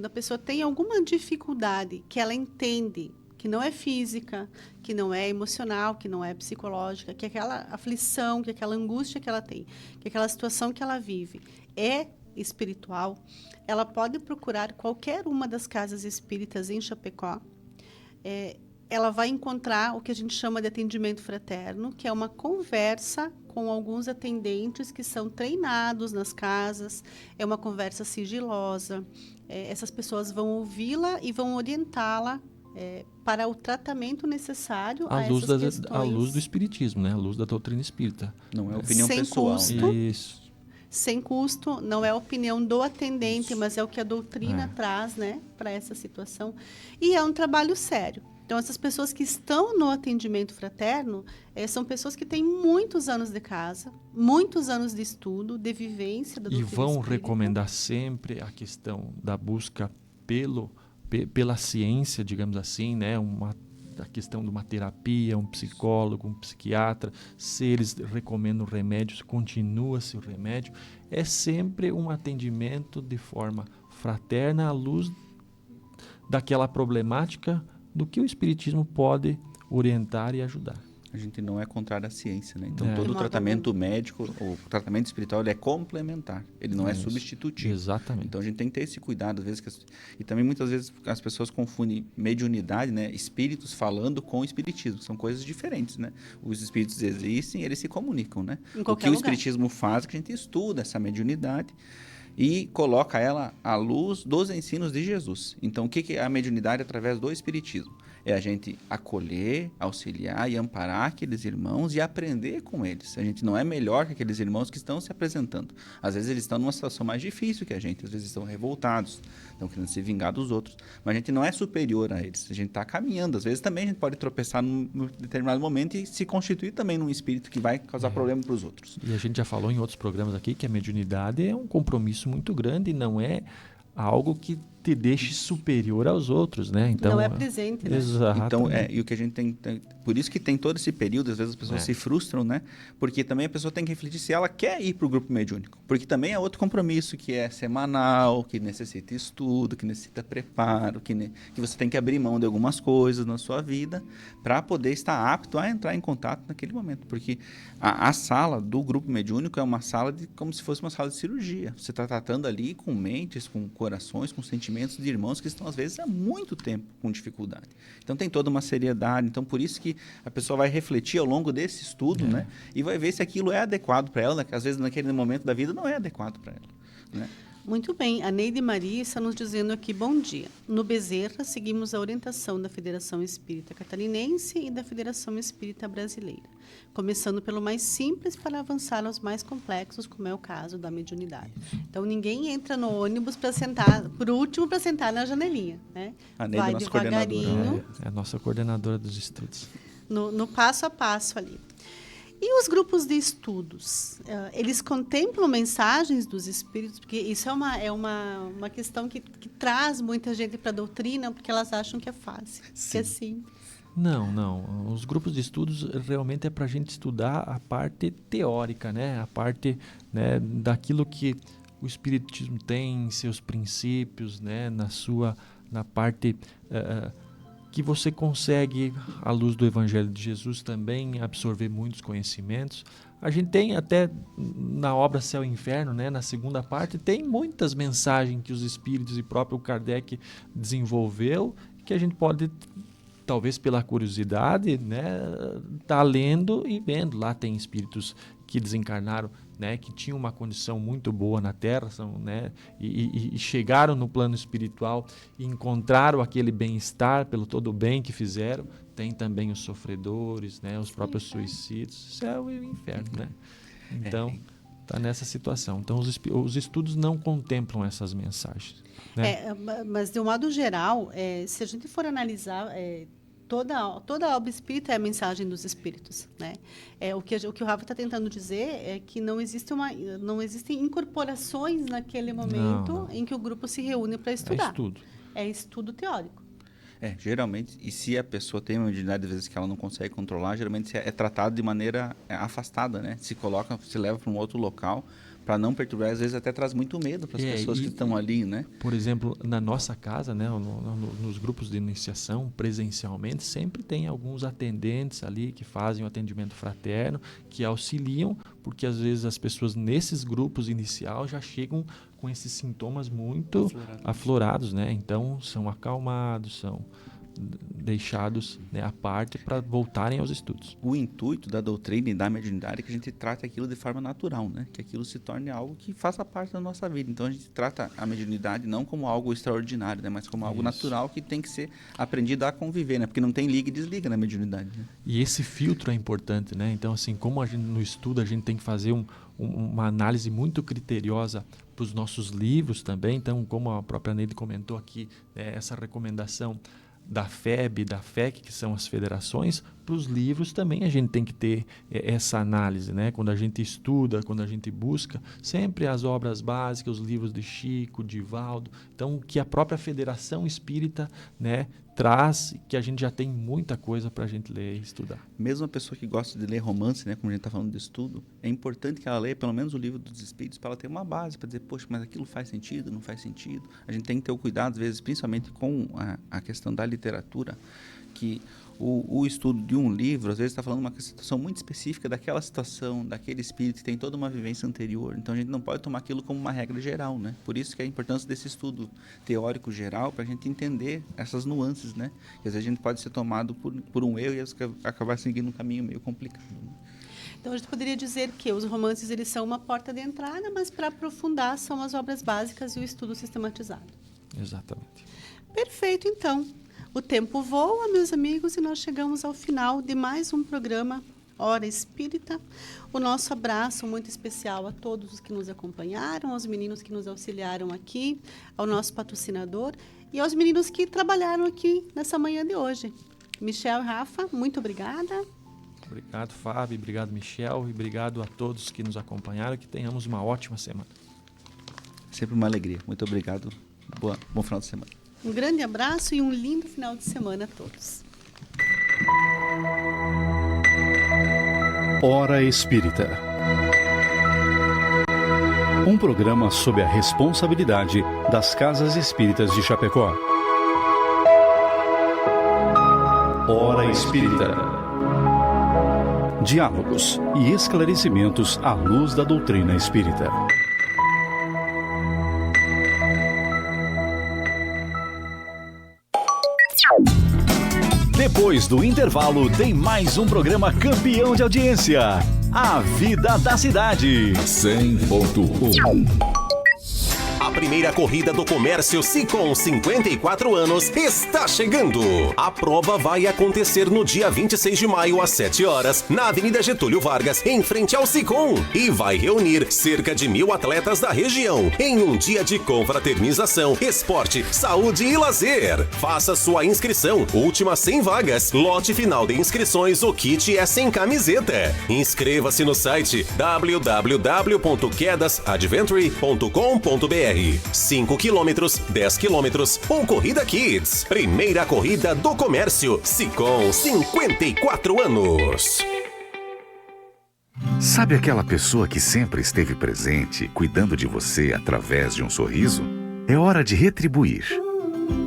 a pessoa tem alguma dificuldade que ela entende que não é física, que não é emocional, que não é psicológica, que aquela aflição, que aquela angústia que ela tem, que aquela situação que ela vive é espiritual, ela pode procurar qualquer uma das casas espíritas em Chapecó. Ela vai encontrar o que a gente chama de atendimento fraterno, que é uma conversa com alguns atendentes que são treinados nas casas, é uma conversa sigilosa. Essas pessoas vão ouvi-la e vão orientá-la para o tratamento necessário a essas questões. À luz do espiritismo, né? À luz da doutrina espírita. Não é opinião sem pessoal. Custo, Isso. Sem custo, não é a opinião do atendente, mas é o que a doutrina traz, né, para essa situação. E é um trabalho sério. Então, essas pessoas que estão no atendimento fraterno são pessoas que têm muitos anos de casa, muitos anos de estudo, de vivência da doutrina espírita. E vão espírita. recomendar sempre a questão da busca pela ciência, digamos assim, né? A questão de uma terapia, um psicólogo, um psiquiatra, se eles recomendam remédios, continua-se o remédio. É sempre um atendimento de forma fraterna à luz daquela problemática do que o Espiritismo pode orientar e ajudar. A gente não é contrário à ciência, né? Então, É. todo De o modo tratamento médico, o tratamento espiritual, ele é complementar. Ele não é Isso. substitutivo. Exatamente. Então, a gente tem que ter esse cuidado. Às vezes, e também, muitas vezes, as pessoas confundem mediunidade, né? Espíritos falando com espiritismo. São coisas diferentes, né? Os espíritos existem, eles se comunicam, né? Em O qualquer que o lugar. espiritismo faz é que a gente estuda essa mediunidade e coloca ela à luz dos ensinos de Jesus. Então, o que é a mediunidade através do espiritismo? É a gente acolher, auxiliar e amparar aqueles irmãos e aprender com eles. A gente não é melhor que aqueles irmãos que estão se apresentando. Às vezes eles estão numa situação mais difícil que a gente, às vezes estão revoltados, estão querendo se vingar dos outros. Mas a gente não é superior a eles, a gente está caminhando. Às vezes também a gente pode tropeçar num determinado momento e se constituir também num espírito que vai causar problema para os outros. E a gente já falou em outros programas aqui que a mediunidade é um compromisso muito grande e não é algo que te deixe superior aos outros, né? Então, Não é presente, né? Exato. Então, e o que a gente tem, por isso que tem todo esse período, às vezes as pessoas se frustram, né? Porque também a pessoa tem que refletir se ela quer ir para o grupo mediúnico. Porque também é outro compromisso que é semanal, que necessita estudo, que necessita preparo, que você tem que abrir mão de algumas coisas na sua vida para poder estar apto a entrar em contato naquele momento. Porque a sala do grupo mediúnico é uma sala como se fosse uma sala de cirurgia. Você está tratando ali com mentes, com corações, com sentimentos de irmãos que estão, às vezes, há muito tempo com dificuldade. Então, tem toda uma seriedade. Então, por isso que a pessoa vai refletir ao longo desse estudo, né? E vai ver se aquilo é adequado para ela, né? Que às vezes, naquele momento da vida, não é adequado para ela, né? Muito bem, a Neide Maria está nos dizendo aqui, bom dia. No Bezerra, seguimos a orientação da Federação Espírita Catarinense e da Federação Espírita Brasileira, começando pelo mais simples para avançar aos mais complexos, como é o caso da mediunidade. Então, ninguém entra no ônibus para sentar, por último, para sentar na janelinha, né? A Neide Vai é nossa devagarinho, coordenadora. É a nossa coordenadora dos estudos. no passo a passo ali. E os grupos de estudos, eles contemplam mensagens dos espíritos? Porque isso é uma questão que traz muita gente para a doutrina, porque elas acham que é fácil, que é simples. Não. Os grupos de estudos realmente é para a gente estudar a parte teórica, né? A parte, né, daquilo que o espiritismo tem, seus princípios, né? Na parte que você consegue, à luz do Evangelho de Jesus, também absorver muitos conhecimentos. A gente tem até na obra Céu e Inferno, né, na segunda parte, tem muitas mensagens que os espíritos e próprio Kardec desenvolveu, que a gente pode, talvez pela curiosidade, né, tá lendo e vendo. Lá tem espíritos que desencarnaram, né, que tinham uma condição muito boa na Terra, né, e chegaram no plano espiritual e encontraram aquele bem-estar pelo todo o bem que fizeram. Tem também os sofredores, né, os próprios suicídios, céu e o inferno, né? Então, está nessa situação. Então, os estudos não contemplam essas mensagens, né? Mas, de um modo geral, se a gente for analisar... Toda a obra espírita é a mensagem dos espíritos, né? O que o Rafa está tentando dizer é que não existem incorporações naquele momento em que o grupo se reúne para estudar. É estudo. É estudo teórico. Geralmente, e se a pessoa tem uma mediunidade, às vezes, que ela não consegue controlar, geralmente é tratado de maneira afastada, né? Se leva para um outro local para não perturbar, às vezes até traz muito medo para as pessoas que estão ali, né? Por exemplo, na nossa casa, né, nos grupos de iniciação, presencialmente, sempre tem alguns atendentes ali que fazem o atendimento fraterno, que auxiliam, porque às vezes as pessoas nesses grupos inicial já chegam com esses sintomas muito aflorados, né? Então, são acalmados, são deixados, né, à parte para voltarem aos estudos. O intuito da doutrina e da mediunidade é que a gente trate aquilo de forma natural, né? Que aquilo se torne algo que faça parte da nossa vida. Então a gente trata a mediunidade não como algo extraordinário, né? Mas como algo natural que tem que ser aprendido a conviver, né? Porque não tem liga e desliga na mediunidade, né? E esse filtro é importante, né? Então, assim, como a gente no estudo a gente tem que fazer uma análise muito criteriosa para os nossos livros também. Então, como a própria Neide comentou aqui, essa recomendação da FEB, da FEC, que são as federações, para os livros também a gente tem que ter essa análise, né? Quando a gente estuda, quando a gente busca, sempre as obras básicas, os livros de Chico, de Valdo, então que a própria Federação Espírita, né, traz, que a gente já tem muita coisa para a gente ler e estudar. Mesmo a pessoa que gosta de ler romance, né, como a gente está falando de estudo, é importante que ela leia pelo menos o livro dos Espíritos para ela ter uma base, para dizer, poxa, mas aquilo faz sentido, não faz sentido. A gente tem que ter o cuidado, às vezes, principalmente com a questão da literatura, que o estudo de um livro, às vezes está falando uma situação muito específica daquela situação, daquele espírito que tem toda uma vivência anterior. Então a gente não pode tomar aquilo como uma regra geral, né? Por isso que é a importância desse estudo teórico geral, para a gente entender essas nuances, né? E às vezes a gente pode ser tomado por um erro e acabar seguindo um caminho meio complicado, né? Então, a gente poderia dizer que os romances eles são uma porta de entrada, mas para aprofundar são as obras básicas e o estudo sistematizado. Exatamente. Perfeito, então. O tempo voa, meus amigos, e nós chegamos ao final de mais um programa Hora Espírita. O nosso abraço muito especial a todos os que nos acompanharam, aos meninos que nos auxiliaram aqui, ao nosso patrocinador e aos meninos que trabalharam aqui nessa manhã de hoje. Michel e Rafa, muito obrigada. Obrigado, Fábio. Obrigado, Michel. E obrigado a todos que nos acompanharam. Que tenhamos uma ótima semana. Sempre uma alegria. Muito obrigado. Bom final de semana. Um grande abraço e um lindo final de semana a todos. Hora Espírita. Um programa sob a responsabilidade das Casas Espíritas de Chapecó. Hora Espírita. Diálogos e esclarecimentos à luz da doutrina espírita. Depois do intervalo, tem mais um programa campeão de audiência. A Vida da Cidade. 100.1. A primeira corrida do comércio Sicom 54 anos está chegando. A prova vai acontecer no dia 26 de maio às 7 horas, na Avenida Getúlio Vargas, em frente ao Sicom. E vai reunir cerca de 1.000 atletas da região em um dia de confraternização, esporte, saúde e lazer. Faça sua inscrição. Últimas 100 vagas. Lote final de inscrições, o kit é sem camiseta. Inscreva-se no site www.quedasadventure.com.br. 5 quilômetros, 10 quilômetros ou Corrida Kids. Primeira corrida do comércio. Sicom 54 anos. Sabe aquela pessoa que sempre esteve presente, cuidando de você através de um sorriso? É hora de retribuir.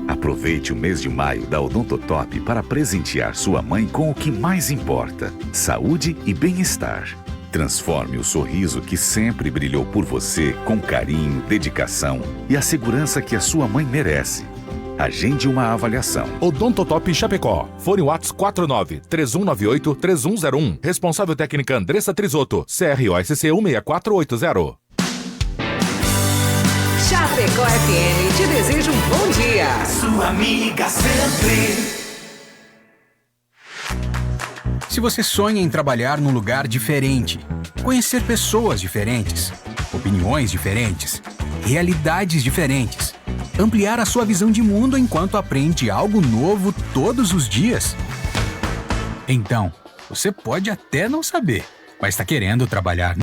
Aproveite o mês de maio da Odontotop para presentear sua mãe com o que mais importa: saúde e bem-estar. Transforme o sorriso que sempre brilhou por você com carinho, dedicação e a segurança que a sua mãe merece. Agende uma avaliação. Odontotop Chapecó. Fone WhatsApp 49-3198-3101. Responsável técnica Andressa Trisotto. CROSC 16480. Chapecó FM te deseja um bom dia. Sua amiga sempre. Se você sonha em trabalhar num lugar diferente, conhecer pessoas diferentes, opiniões diferentes, realidades diferentes, ampliar a sua visão de mundo enquanto aprende algo novo todos os dias, então, você pode até não saber, mas está querendo trabalhar